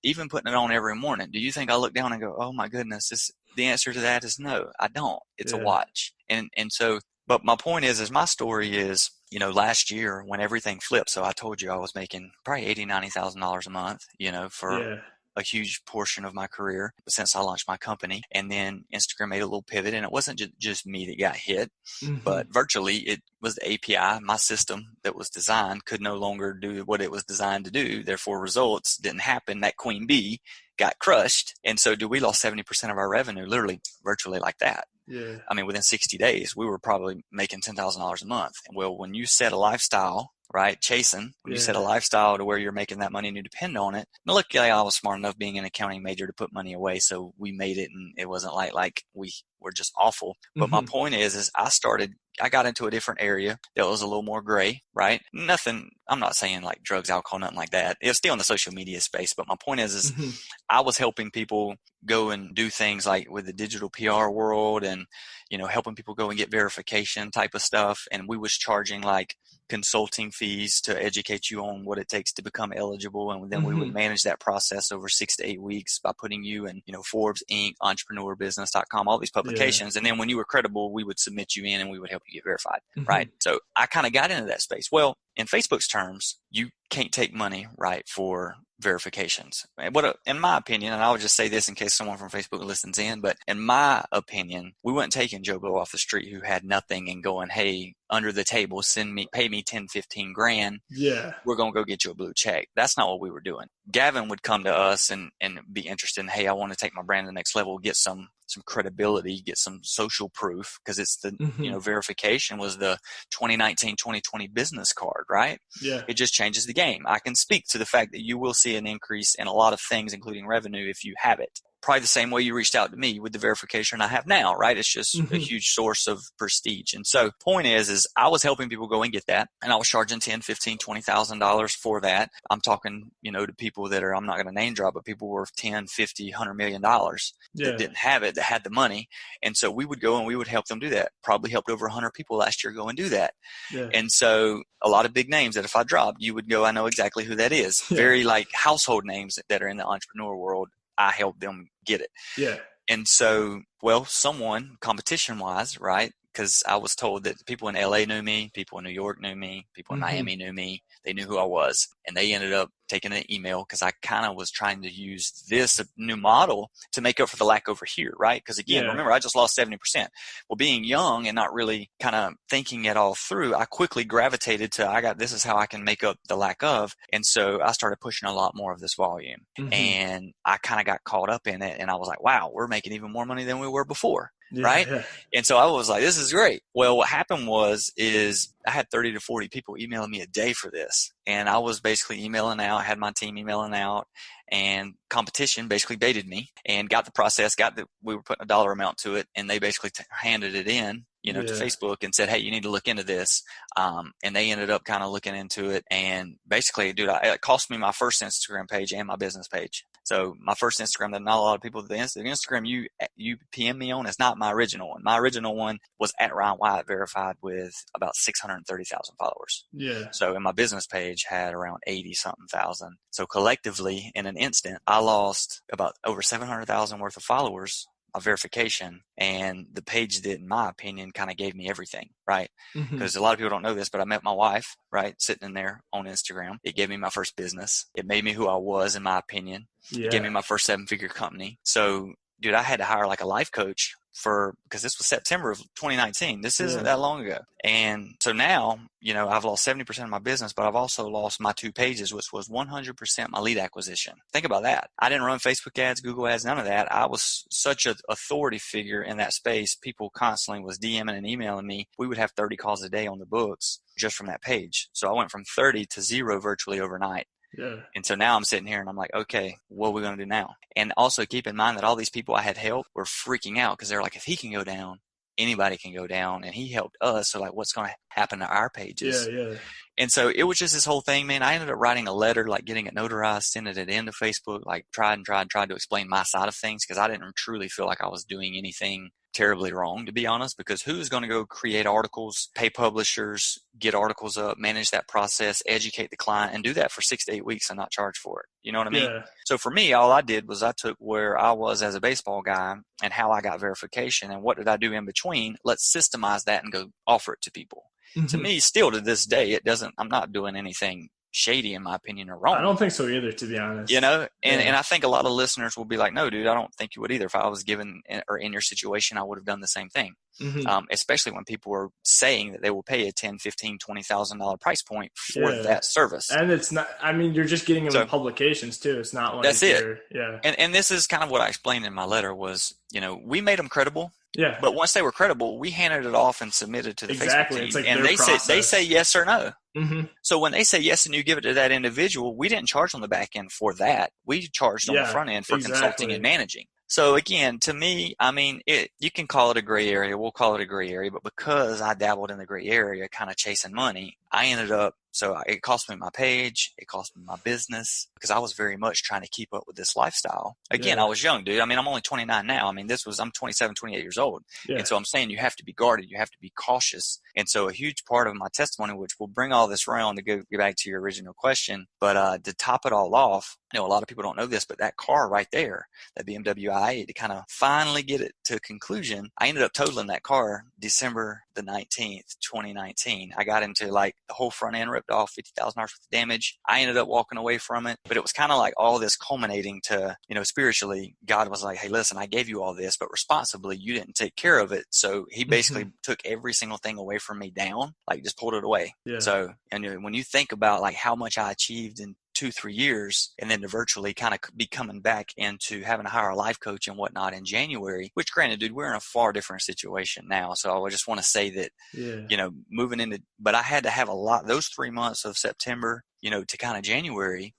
even putting it on every morning, do you think I look down and go, oh my goodness, the answer to that is no, I don't. It's a watch. And so, but my point is my story is, last year when everything flipped, so I told you I was making probably $80,000, $90,000 a month, for a huge portion of my career since I launched my company. And then Instagram made a little pivot, and it wasn't just me that got hit, but virtually it was the API. My system that was designed could no longer do what it was designed to do. Therefore, results didn't happen. That queen bee got crushed. And so we lost 70% of our revenue, literally virtually like that. Yeah. I mean, within 60 days, we were probably making $10,000 a month. Well, when you set a lifestyle, right, when you set a lifestyle to where you're making that money and you depend on it. Now, luckily, I was smart enough being an accounting major to put money away. So we made it, and it wasn't like we were just awful. But my point is I got into a different area that was a little more gray, right? Nothing, I'm not saying like drugs, alcohol, nothing like that. It was still in the social media space. But my point is I was helping people go and do things like with the digital PR world and, helping people go and get verification type of stuff. And we was charging like consulting fees to educate you on what it takes to become eligible. And then we would manage that process over 6 to 8 weeks by putting you in, Forbes, Inc., entrepreneurbusiness.com, all these publications. And then when you were credible, we would submit you in and we would help you get verified. Right. So I kind of got into that space. Well, in Facebook's terms, you can't take money, right, for verifications. In my opinion, and I would just say this in case someone from Facebook listens in, but in my opinion, we weren't taking Joe Blow off the street who had nothing and going, hey, under the table, pay me 10, 15 grand. Yeah. We're going to go get you a blue check. That's not what we were doing. Gavin would come to us and be interested in, hey, I want to take my brand to the next level, get some credibility, get some social proof, because it's the, verification was the 2019, 2020 business card, right? Yeah. It just changes the game. I can speak to the fact that you will see an increase in a lot of things, including revenue, if you have it. probably the same way you reached out to me with the verification I have now, right? It's just a Mm-hmm. huge source of prestige. And so point is I was helping people go and get that, and I was charging $10, $15, $20,000 for that. I'm talking, to people that I'm not going to name drop, but people worth 10, 50, $100 million that didn't have it, that had the money. And so we would go and we would help them do that. Probably helped over 100 people last year go and do that. Yeah. And so a lot of big names that if I dropped, you would go, I know exactly who that is. Yeah. Very like household names that are in the entrepreneur world. I helped them get it. Yeah. And so, someone competition wise, right? Because I was told that people in LA knew me, people in New York knew me, people in Miami knew me. They knew who I was. And they ended up taking an email because I kind of was trying to use this new model to make up for the lack over here, right? Because again, remember, I just lost 70%. Well, being young and not really kind of thinking it all through, I quickly gravitated to, this is how I can make up the lack of. And so I started pushing a lot more of this volume. And I kind of got caught up in it. And I was like, wow, we're making even more money than we were before. Right. Yeah. And so I was like, this is great. Well, what happened is I had 30 to 40 people emailing me a day for this. And I was basically emailing out. I had my team emailing out, and competition basically baited me and got the process, we were putting a dollar amount to it, and they basically handed it in, to Facebook and said, hey, you need to look into this. And they ended up kind of looking into it. And basically, dude, it cost me my first Instagram page and my business page. So my first Instagram that not a lot of people, the Instagram you PM me on is not my original one. My original one was at Ryan Wyatt verified with about 630,000 followers. Yeah. So in my business page had around 80 something thousand. So collectively in an instant, I lost about over 700,000 worth of followers of verification. And the page that, in my opinion, kind of gave me everything, right? Because a lot of people don't know this, but I met my wife, right, sitting in there on Instagram. It gave me my first business. It made me who I was, in my opinion. Yeah. It gave me my first 7-figure company. So, dude, I had to hire like a life coach because this was September of 2019. This isn't that long ago. And so now, I've lost 70% of my business, but I've also lost my 2 pages, which was 100% my lead acquisition. Think about that. I didn't run Facebook ads, Google ads, none of that. I was such an authority figure in that space. People constantly was DMing and emailing me. We would have 30 calls a day on the books just from that page. So I went from 30 to 0 virtually overnight. Yeah. And so now I'm sitting here and I'm like, okay, what are we going to do now? And also keep in mind that all these people I had helped were freaking out because they're like, if he can go down, anybody can go down. And he helped us. So like, what's going to happen to our pages? Yeah. And so it was just this whole thing, man. I ended up writing a letter, like getting it notarized, sending it into Facebook, like tried to explain my side of things because I didn't truly feel like I was doing anything terribly wrong, to be honest, because who's going to go create articles, pay publishers, get articles up, manage that process, educate the client, and do that for 6 to 8 weeks and not charge for it? You know what I mean? Yeah. So for me, all I did was I took where I was as a baseball guy and how I got verification and what did I do in between. Let's systemize that and go offer it to people. To me, still to this day, I'm not doing anything shady in my opinion or wrong. I don't think so either, to be honest. And I think a lot of listeners will be like, no, dude, I don't think you would either. If I was given or in your situation, I would have done the same thing. Especially when people are saying that they will pay a $10,000, $15,000, $20,000 price point for that service. And it's not, you're just getting them in publications too. It's not like that's it. Yeah. And this is kind of what I explained in my letter was, we made them credible. Yeah. But once they were credible, we handed it off and submitted to the Facebook team. It's like and they say yes or no. So when they say yes and you give it to that individual, we didn't charge on the back end for that. We charged on the front end for consulting and managing. So again, to me, you can call it a gray area. We'll call it a gray area. But because I dabbled in the gray area, kind of chasing money, I ended up, it cost me my page. It cost me my business because I was very much trying to keep up with this lifestyle. Again, I was young, dude. I'm only 29 now. I'm 27, 28 years old. Yeah. And so I'm saying you have to be guarded. You have to be cautious. And so a huge part of my testimony, which will bring all this around to go back to your original question, but to top it all off, a lot of people don't know this, but that car right there, that BMW i8, to kind of finally get it to a conclusion, I ended up totaling that car December the 19th, 2019. I got into like the whole front end ripped off, $50,000 worth of damage. I ended up walking away from it, but it was kind of like all this culminating to, spiritually, God was like, hey, listen, I gave you all this, but responsibly, you didn't take care of it. So he basically took every single thing away from me down, like just pulled it away. Yeah. So, and when you think about like how much I achieved in 2-3 years and then to virtually kind of be coming back into having to hire a life coach and whatnot in January, which granted, dude, we're in a far different situation now. So I just want to say that, moving into, but I had to have those 3 months of September to kind of January,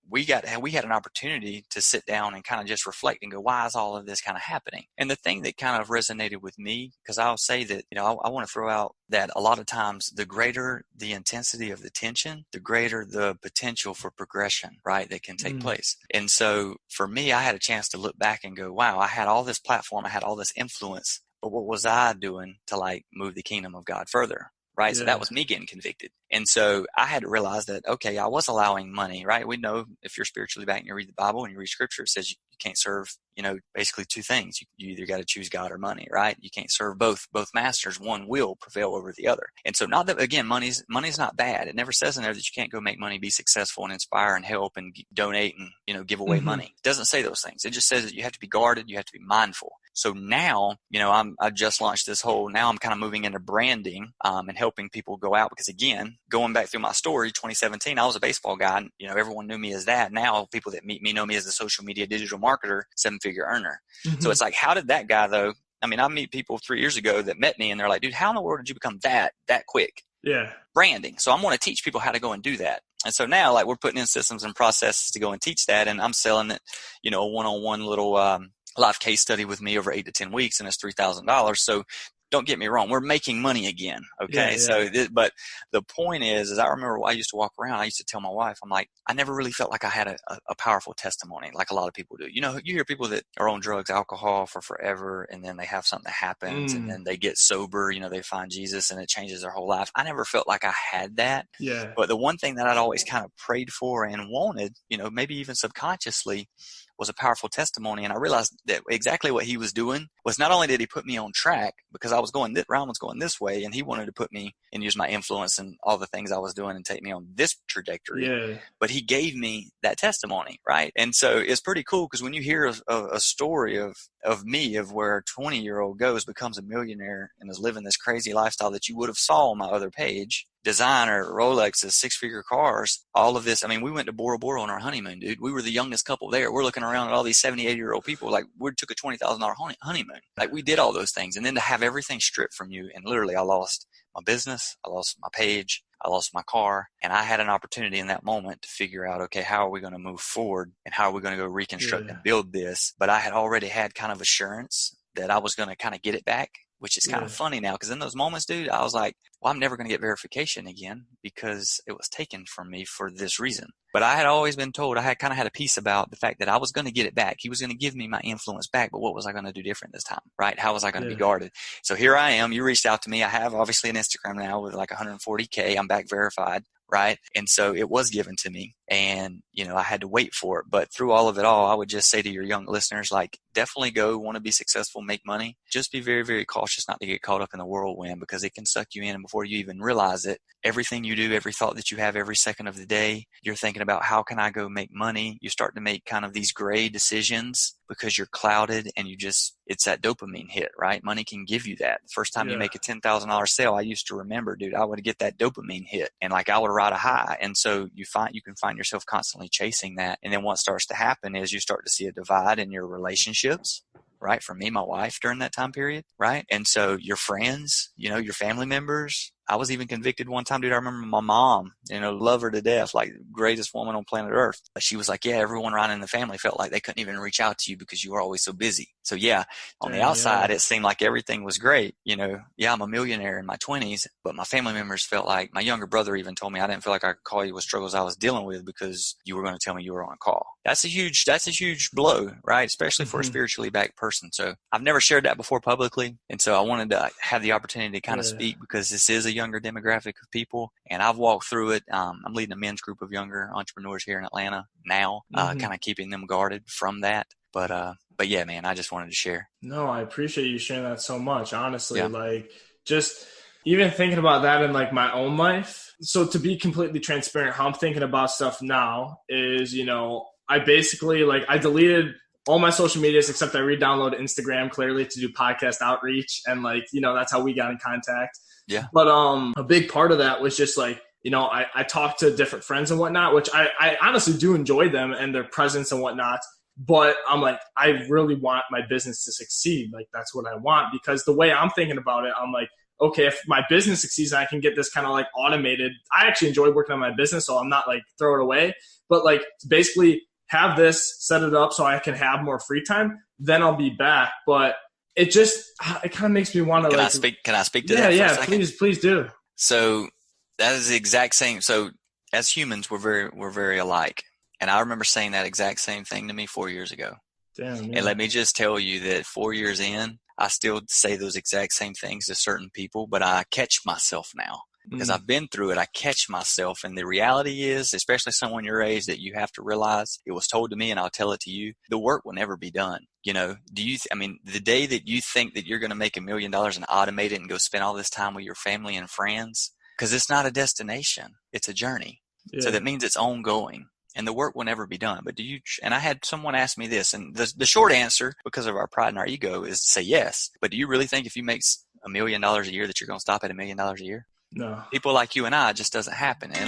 we had an opportunity to sit down and kind of just reflect and go, why is all of this kind of happening? And the thing that kind of resonated with me, because I'll say that, I want to throw out that a lot of times the greater the intensity of the tension, the greater the potential for progression, right, that can take place. And so for me, I had a chance to look back and go, wow, I had all this platform, I had all this influence, but what was I doing to move the kingdom of God further? Right. Yeah. So that was me getting convicted. And so I had to realize that, okay, I was allowing money, right? We know if you're spiritually back and you read the Bible and you read scripture, it says you can't serve, basically two things. You either got to choose God or money, right? You can't serve both masters. One will prevail over the other. And so not that, again, money's not bad. It never says in there that you can't go make money, be successful and inspire and help and donate and, give away money. It doesn't say those things. It just says that you have to be guarded. You have to be mindful. So now, I just launched now I'm kind of moving into branding, and helping people go out, because again, going back through my story, 2017, I was a baseball guy. Everyone knew me as that. Now people that meet me know me as a social media digital marketer, 7-figure earner. So it's like, how did that guy though? I meet people 3 years ago that met me and they're like, dude, how in the world did you become that quick? Yeah. Branding. So I'm going to teach people how to go and do that. And so now we're putting in systems and processes to go and teach that. And I'm selling it, a one-on-one little, live case study with me over 8 to 10 weeks, and it's $3,000. So don't get me wrong, we're making money again. Okay. Yeah. So, but the point is I remember I used to walk around. I used to tell my wife, I'm like, I never really felt like I had a powerful testimony like a lot of people do. You hear people that are on drugs, alcohol for forever, and then they have something that happens and then they get sober, they find Jesus and it changes their whole life. I never felt like I had that. Yeah. But the one thing that I'd always kind of prayed for and wanted, maybe even subconsciously, was a powerful testimony. And I realized that exactly what he was doing was, not only did he put me on track, because Ryan was going this way and he wanted to put me and use my influence and all the things I was doing and take me on this trajectory, but he gave me that testimony. Right. And so it's pretty cool, because when you hear a story of me, of where a 20-year-old becomes a millionaire and is living this crazy lifestyle that you would have saw on my other page, designer, Rolexes, 6-figure cars, all of this. We went to Bora Bora on our honeymoon, dude. We were the youngest couple there. We're looking around at all these 70, 80-year-old people. We took a $20,000 honeymoon. We did all those things. And then to have everything stripped from you, and literally I lost my business, I lost my page, I lost my car, and I had an opportunity in that moment to figure out, okay, how are we going to move forward and how are we going to go reconstruct and build this? But I had already had kind of assurance that I was going to kind of get it back, which is kind of funny now, because in those moments, dude, I was like, well, I'm never going to get verification again because it was taken from me for this reason. But I had always been told, I had kind of had a piece about the fact that I was going to get it back. He was going to give me my influence back, but what was I going to do different this time, right? How was I going to be guarded? So here I am. You reached out to me. I have obviously an Instagram now with 140K. I'm back verified. Right. And so it was given to me, and, I had to wait for it. But through all of it all, I would just say to your young listeners, definitely go, want to be successful, make money. Just be very, very cautious not to get caught up in the whirlwind, because it can suck you in. And before you even realize it, everything you do, every thought that you have every second of the day, you're thinking about, how can I go make money? You start to make kind of these gray decisions because you're clouded, and it's that dopamine hit, right? Money can give you that. The first time you make a $10,000 sale, I used to remember, dude, I would get that dopamine hit, and I would ride a high. And so you can find yourself constantly chasing that. And then what starts to happen is you start to see a divide in your relationships, right? For me, my wife during that time period, right? And so your friends, your family members, I was even convicted one time, dude. I remember my mom, love her to death, greatest woman on planet Earth. But she was like, yeah, everyone around in the family felt like they couldn't even reach out to you because you were always so busy. So yeah, on the outside, it seemed like everything was great. I'm a millionaire in my 20s, but my family members felt like, my younger brother even told me, I didn't feel like I could call you with struggles I was dealing with because you were going to tell me you were on call. That's a huge blow, right? Especially for a spiritually backed person. So I've never shared that before publicly. And so I wanted to have the opportunity to kind of speak, because this is a younger demographic of people, and I've walked through it. I'm leading a men's group of younger entrepreneurs here in Atlanta now, kind of keeping them guarded from that. But yeah, man, I just wanted to share. No, I appreciate you sharing that so much. Honestly, just even thinking about that in my own life. So to be completely transparent, how I'm thinking about stuff now is, I basically I deleted all my social medias except I re-downloaded Instagram clearly to do podcast outreach, and that's how we got in contact. Yeah. But a big part of that was just I talked to different friends and whatnot, which I honestly do enjoy them and their presence and whatnot. But I'm I really want my business to succeed. That's what I want, because the way I'm thinking about it, I'm okay, if my business succeeds and I can get this kind of like automated, I actually enjoy working on my business, so I'm not like throw it away, but like basically have this, set it up so I can have more free time, then I'll be back. But it kind of makes me want to Can I speak to that? Yeah, please do. So that is the exact same. So as humans, we're very alike. And I remember saying that exact same thing to me 4 years ago. Damn, yeah. And let me just tell you that 4 years in, I still say those exact same things to certain people, but I catch myself now because I've been through it. I catch myself. And the reality is, especially someone your age, that you have to realize, it was told to me and I'll tell it to you, the work will never be done. You know, the day that you think that you're going to make $1 million and automate it and go spend all this time with your family and friends, because it's not a destination, it's a journey. Yeah. So that means it's ongoing. And the work will never be done. But and I had someone ask me this, and the short answer, because of our pride and our ego, is to say yes. But do you really think if you make $1 million a year that you're going to stop at $1 million a year? No. People like you and I, it just doesn't happen. And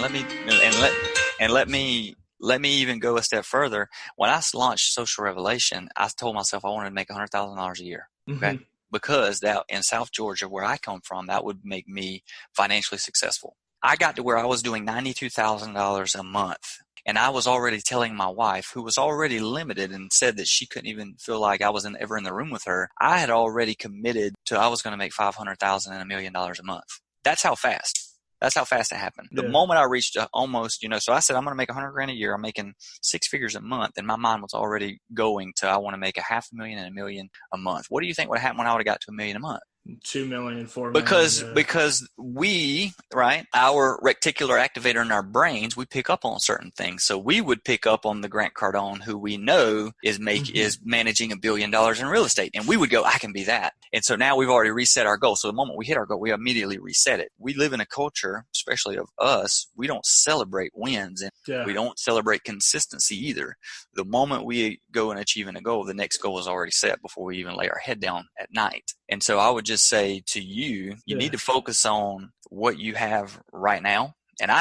let me even go a step further. When I launched Social Revelation, I told myself I wanted to make $100,000 a year. Okay. Because that in South Georgia, where I come from, that would make me financially successful. I got to where I was doing $92,000 a month. And I was already telling my wife, who was already limited and said that she couldn't even feel like I was ever in the room with her, I had already committed to I was going to make $500,000 and $1 million a month. That's how fast it happened. The moment I reached almost, so I said, I'm going to make $100,000 a year. I'm making 6 figures a month. And my mind was already going to, I want to make $500,000 and $1 million a month. What do you think would happen when I would have got to $1 million a month? 2 million, 4 million. Because we, right, our reticular activator in our brains, we pick up on certain things. So we would pick up on the Grant Cardone, who we know is managing $1 billion in real estate. And we would go, I can be that. And so now we've already reset our goal. So the moment we hit our goal, we immediately reset it. We live in a culture, especially of us, we don't celebrate wins and we don't celebrate consistency either. The moment we go and achieving a goal, the next goal is already set before we even lay our head down at night. And so I would just say to you, you need to focus on what you have right now. And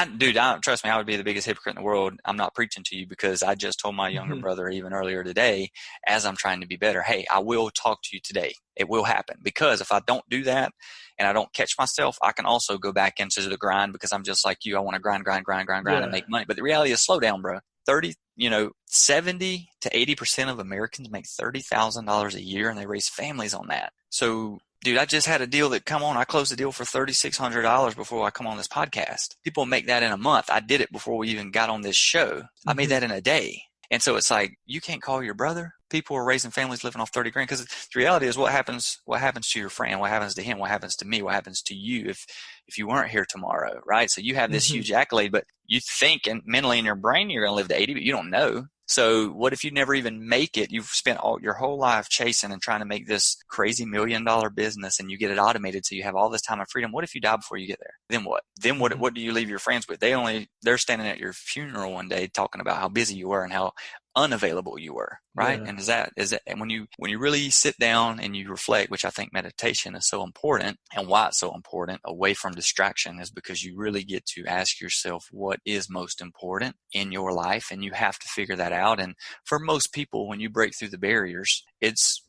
trust me, I would be the biggest hypocrite in the world. I'm not preaching to you because I just told my younger brother even earlier today, as I'm trying to be better, hey, I will talk to you today. It will happen. Because if I don't do that and I don't catch myself, I can also go back into the grind because I'm just like you. I want to grind and make money. But the reality is slow down, bro. 70 to 80% of Americans make $30,000 a year and they raise families on that. So, dude, I just had a deal I closed the deal for $3,600 before I come on this podcast. People make that in a month. I did it before we even got on this show. I made that in a day. And so it's like, you can't call your brother. People are raising families living off $30,000 because the reality is what happens to your friend, what happens to him, what happens to me, what happens to you if you weren't here tomorrow, right? So you have this huge accolade, but you think and mentally in your brain you're going to live to 80, but you don't know. So what if you never even make it? You've spent your whole life chasing and trying to make this crazy $1 million business and you get it automated so you have all this time and freedom. What if you die before you get there? Then what? Then what do you leave your friends with? They're standing at your funeral one day talking about how busy you were and how unavailable you were, right? And is that and when you really sit down and you reflect, which I think meditation is so important, and why it's so important away from distraction is because you really get to ask yourself what is most important in your life, and you have to figure that out. And for most people, when you break through the barriers, it's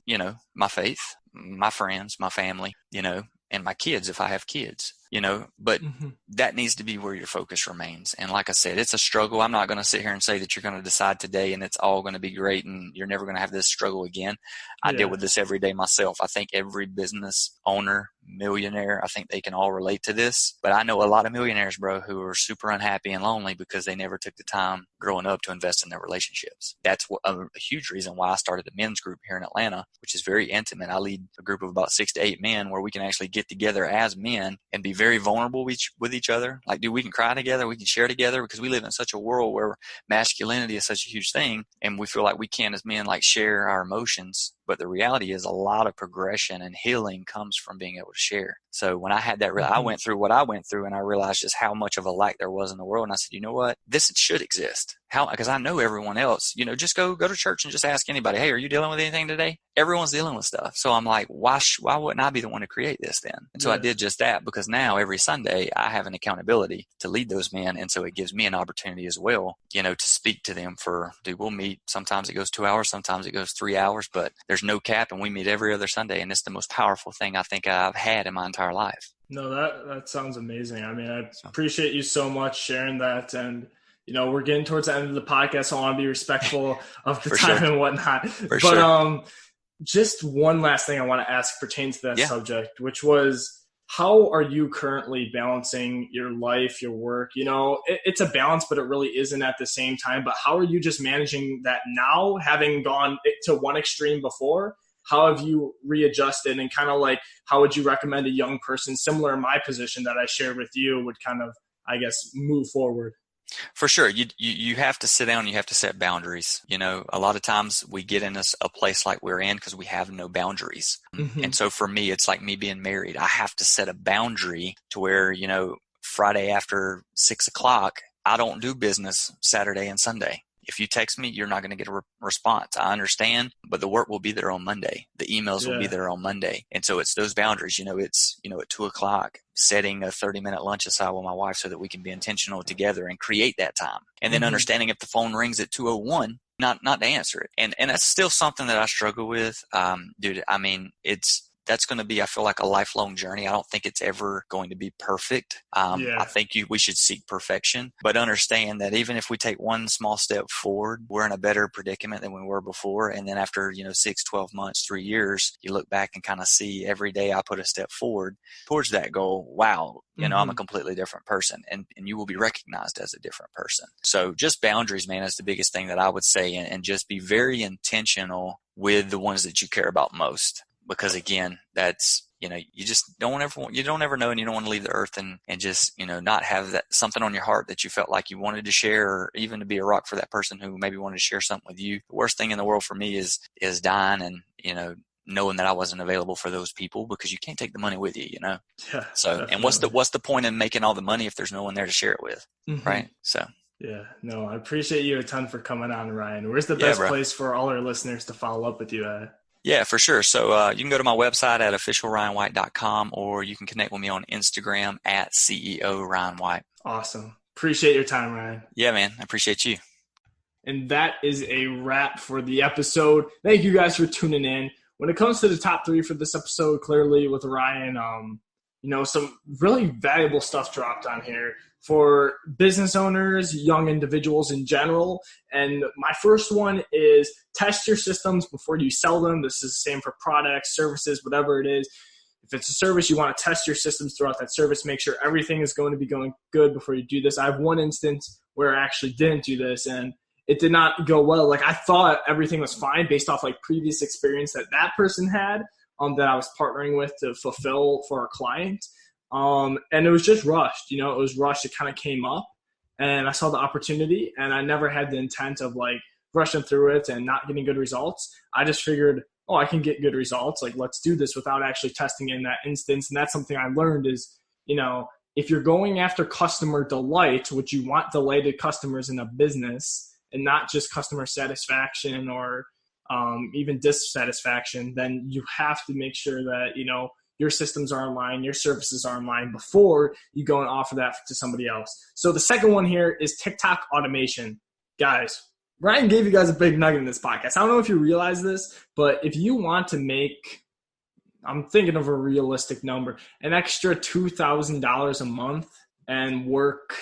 my faith, my friends, my family, and my kids if I have kids. But that needs to be where your focus remains. And like I said, it's a struggle. I'm not going to sit here and say that you're going to decide today and it's all going to be great and you're never going to have this struggle again. I deal with this every day myself. I think every business owner, millionaire, I think they can all relate to this. But I know a lot of millionaires, bro, who are super unhappy and lonely because they never took the time growing up to invest in their relationships. That's a huge reason why I started a men's group here in Atlanta, which is very intimate. I lead a group of about 6 to 8 men where we can actually get together as men and be very vulnerable with each other. Like, dude, we can cry together, we can share together, because we live in such a world where masculinity is such a huge thing, and we feel like we can as men like share our emotions. But the reality is a lot of progression and healing comes from being able to share. So when I had that, I went through what I went through and I realized just how much of a lack there was in the world. And I said, you know what? This should exist. Because I know everyone else, just go to church and just ask anybody, hey, are you dealing with anything today? Everyone's dealing with stuff. So I'm like, why wouldn't I be the one to create this then? And so I did just that, because now every Sunday I have an accountability to lead those men. And so it gives me an opportunity as well, to speak to them we'll meet. Sometimes it goes 2 hours, sometimes it goes 3 hours, but there's no cap, and we meet every other Sunday. And it's the most powerful thing I think I've had in my entire life. No, that sounds amazing. I mean, I appreciate you so much sharing that. And, we're getting towards the end of the podcast, so I want to be respectful of the time and whatnot. Just one last thing I want to ask pertains to that subject, which was, how are you currently balancing your life, your work? It's a balance, but it really isn't at the same time. But how are you just managing that now, having gone to one extreme before? How have you readjusted, and kind of like, how would you recommend a young person similar in my position that I shared with you would kind of, I guess, move forward? For sure. You have to sit down and you have to set boundaries. A lot of times we get in a place like we're in because we have no boundaries. Mm-hmm. And so for me, it's like me being married. I have to set a boundary to where, Friday after 6:00, I don't do business Saturday and Sunday. If you text me, you're not going to get a response. I understand, but the work will be there on Monday. The emails will be there on Monday. And so it's those boundaries, it's, at 2:00, setting a 30-minute lunch aside with my wife so that we can be intentional together and create that time. And then understanding if the phone rings at 2:01, not to answer it. And that's still something that I struggle with. Dude, I mean, that's going to be, I feel like, a lifelong journey. I don't think it's ever going to be perfect. I think we should seek perfection, but understand that even if we take one small step forward, we're in a better predicament than we were before. And then after, 6, 12 months, 3 years, you look back and kind of see every day I put a step forward towards that goal. Wow. I'm a completely different person, and you will be recognized as a different person. So just boundaries, man, is the biggest thing that I would say, and just be very intentional with the ones that you care about most. Because again, that's, you just don't ever know, and you don't want to leave the earth and just, not have that something on your heart that you felt like you wanted to share, or even to be a rock for that person who maybe wanted to share something with you. The worst thing in the world for me is dying and, knowing that I wasn't available for those people, because you can't take the money with you, Yeah, so, definitely. And what's the point in making all the money if there's no one there to share it with? Mm-hmm. Right. So. Yeah, no, I appreciate you a ton for coming on, Ryan. Where's the best place for all our listeners to follow up with you at? Yeah, for sure. So you can go to my website at officialryanwhite.com, or you can connect with me on Instagram at CEO Ryan White. Awesome. Appreciate your time, Ryan. Yeah, man. I appreciate you. And that is a wrap for the episode. Thank you guys for tuning in. When it comes to the top 3 for this episode, clearly with Ryan, some really valuable stuff dropped on here for business owners, young individuals in general. And my first one is test your systems before you sell them. This is the same for products, services, whatever it is. If it's a service, you want to test your systems throughout that service. Make sure everything is going to be going good before you do this. I have one instance where I actually didn't do this, and it did not go well. Like, I thought everything was fine based off like previous experience that person had that I was partnering with to fulfill for a client. And it was just rushed, it was rushed. It kind of came up and I saw the opportunity, and I never had the intent of like rushing through it and not getting good results. I just figured, I can get good results. Like, let's do this without actually testing in that instance. And that's something I learned is, if you're going after customer delight, which you want delighted customers in a business and not just customer satisfaction or even dissatisfaction, then you have to make sure that, your systems are online, your services are online before you go and offer that to somebody else. So the second one here is TikTok automation. Guys, Ryan gave you guys a big nugget in this podcast. I don't know if you realize this, but if you want to make, I'm thinking of a realistic number, an extra $2,000 a month and work,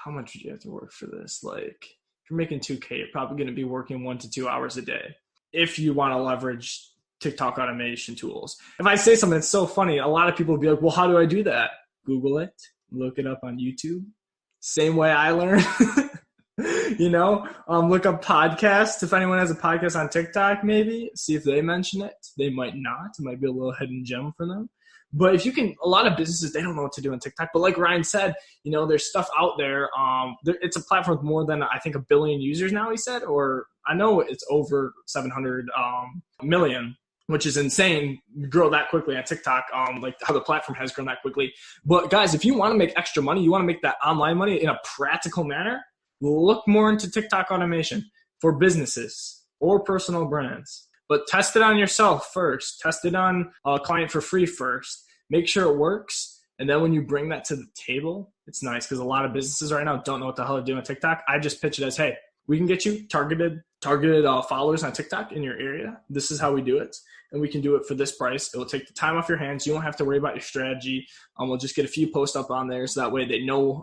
how much would you have to work for this? Like, if you're making $2,000, you're probably going to be working 1 to 2 hours a day if you want to leverage TikTok automation tools. If I say something that's so funny, a lot of people will be like, well, how do I do that? Google it, look it up on YouTube. Same way I learn. Look up podcasts. If anyone has a podcast on TikTok, maybe see if they mention it. They might not. It might be a little hidden gem for them. But if you can, a lot of businesses, they don't know what to do on TikTok. But like Ryan said, there's stuff out there. It's a platform with more than, I think, 1 billion users now, he said, or I know it's over 700 million, which is insane. You grow that quickly on TikTok, like how the platform has grown that quickly. But guys, if you want to make extra money, you want to make that online money in a practical manner, look more into TikTok automation for businesses or personal brands. But test it on yourself first. Test it on a client for free first. Make sure it works. And then when you bring that to the table, it's nice, because a lot of businesses right now don't know what the hell to do on TikTok. I just pitch it as, hey, we can get you targeted followers on TikTok in your area. This is how we do it. And we can do it for this price. It will take the time off your hands. You won't have to worry about your strategy. We'll just get a few posts up on there so that way they know,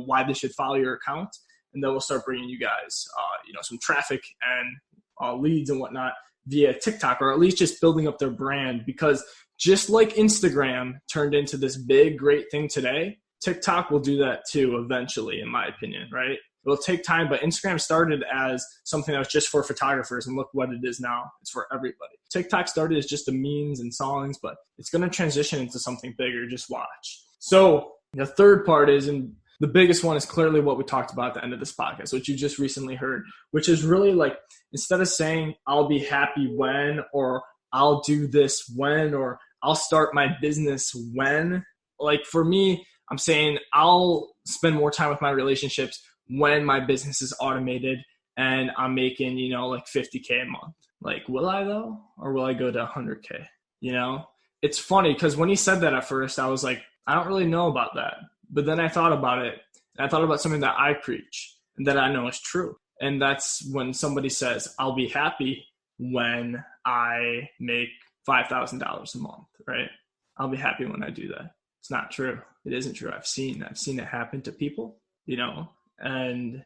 why they should follow your account. And then we'll start bringing you guys, some traffic and leads and whatnot via TikTok, or at least just building up their brand. Because just like Instagram turned into this big, great thing today, TikTok will do that too eventually, in my opinion, right? It'll take time, but Instagram started as something that was just for photographers, and look what it is now. It's for everybody. TikTok started as just the memes and songs, but it's going to transition into something bigger. Just watch. So the third part is, and the biggest one is clearly what we talked about at the end of this podcast, which you just recently heard, which is really like, instead of saying, I'll be happy when, or I'll do this when, or I'll start my business when, like for me, I'm saying I'll spend more time with my relationships when my business is automated and I'm making, like $50K a month. Like, will I though? Or will I go to $100K? It's funny because when he said that at first, I was like, I don't really know about that. But then I thought about it. And I thought about something that I preach and that I know is true. And that's when somebody says, I'll be happy when I make $5,000 a month, right? I'll be happy when I do that. It's not true. It isn't true. I've seen it happen to people, and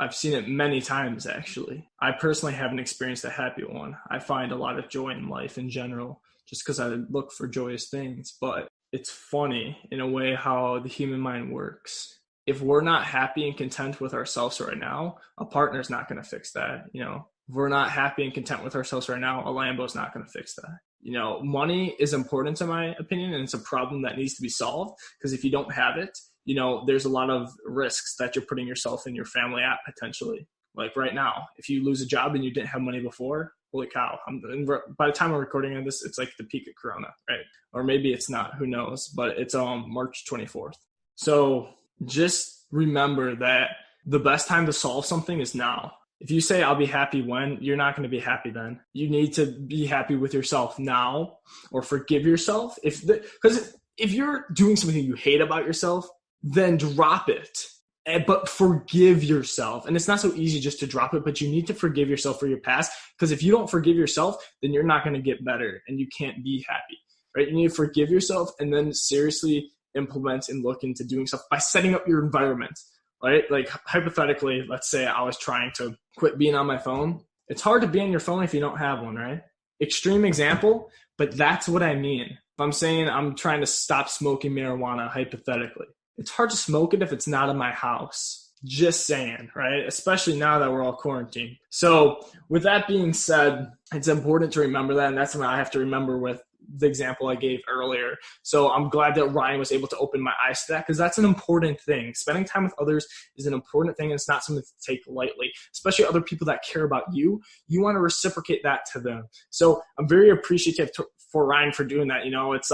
I've seen it many times, actually. I personally haven't experienced a happy one. I find a lot of joy in life in general, just because I look for joyous things. But it's funny in a way how the human mind works. If we're not happy and content with ourselves right now, a partner's not going to fix that. If we're not happy and content with ourselves right now, a Lambo's not going to fix that. Money is important in my opinion, and it's a problem that needs to be solved, because if you don't have it, there's a lot of risks that you're putting yourself and your family at potentially. Like right now, if you lose a job and you didn't have money before, holy cow. By the time I'm recording on this, it's like the peak of Corona, right? Or maybe it's not, who knows, but it's March 24th. So just remember that the best time to solve something is now. If you say, I'll be happy when, you're not going to be happy then. You need to be happy with yourself now, or forgive yourself. Because if you're doing something you hate about yourself, then drop it. But forgive yourself. And it's not so easy just to drop it, but you need to forgive yourself for your past. Because if you don't forgive yourself, then you're not going to get better and you can't be happy, right? You need to forgive yourself and then seriously implement and look into doing stuff by setting up your environment. Right? Like hypothetically, let's say I was trying to quit being on my phone. It's hard to be on your phone if you don't have one, right? Extreme example, but that's what I mean. If I'm saying I'm trying to stop smoking marijuana, hypothetically, it's hard to smoke it if it's not in my house. Just saying, right? Especially now that we're all quarantined. So with that being said, it's important to remember that. And that's something I have to remember with the example I gave earlier. So I'm glad that Ryan was able to open my eyes to that, because that's an important thing. Spending time with others is an important thing, and it's not something to take lightly, especially other people that care about you. You want to reciprocate that to them. So I'm very appreciative for Ryan for doing that. It's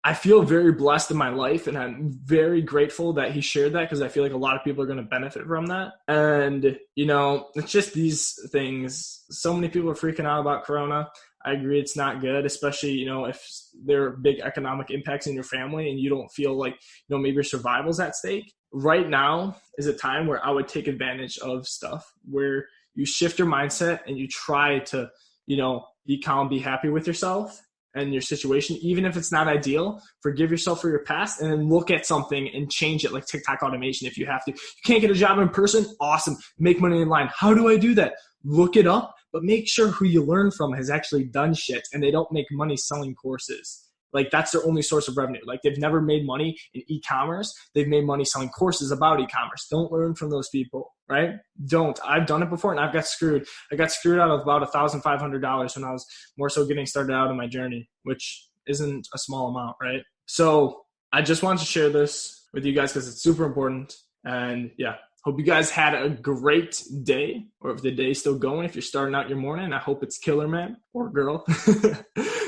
I feel very blessed in my life, and I'm very grateful that he shared that, because I feel like a lot of people are going to benefit from that. And, it's just these things. So many people are freaking out about Corona. I agree it's not good, especially, if there are big economic impacts in your family and you don't feel like, maybe your survival's at stake. Right now is a time where I would take advantage of stuff where you shift your mindset and you try to, be calm, be happy with yourself and your situation. Even if it's not ideal, forgive yourself for your past, and then look at something and change it, like TikTok automation if you have to. You can't get a job in person? Awesome. Make money online. How do I do that? Look it up. But make sure who you learn from has actually done shit, and they don't make money selling courses. Like, that's their only source of revenue. Like, they've never made money in e-commerce. They've made money selling courses about e-commerce. Don't learn from those people, right? Don't. I've done it before, and I've got screwed. I got screwed out of about $1,500 when I was more so getting started out in my journey, which isn't a small amount, right? So I just wanted to share this with you guys because it's super important. And yeah, hope you guys had a great day, or if the day's still going, if you're starting out your morning, I hope it's killer, man or girl.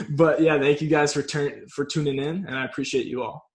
But yeah, thank you guys for tuning in, and I appreciate you all.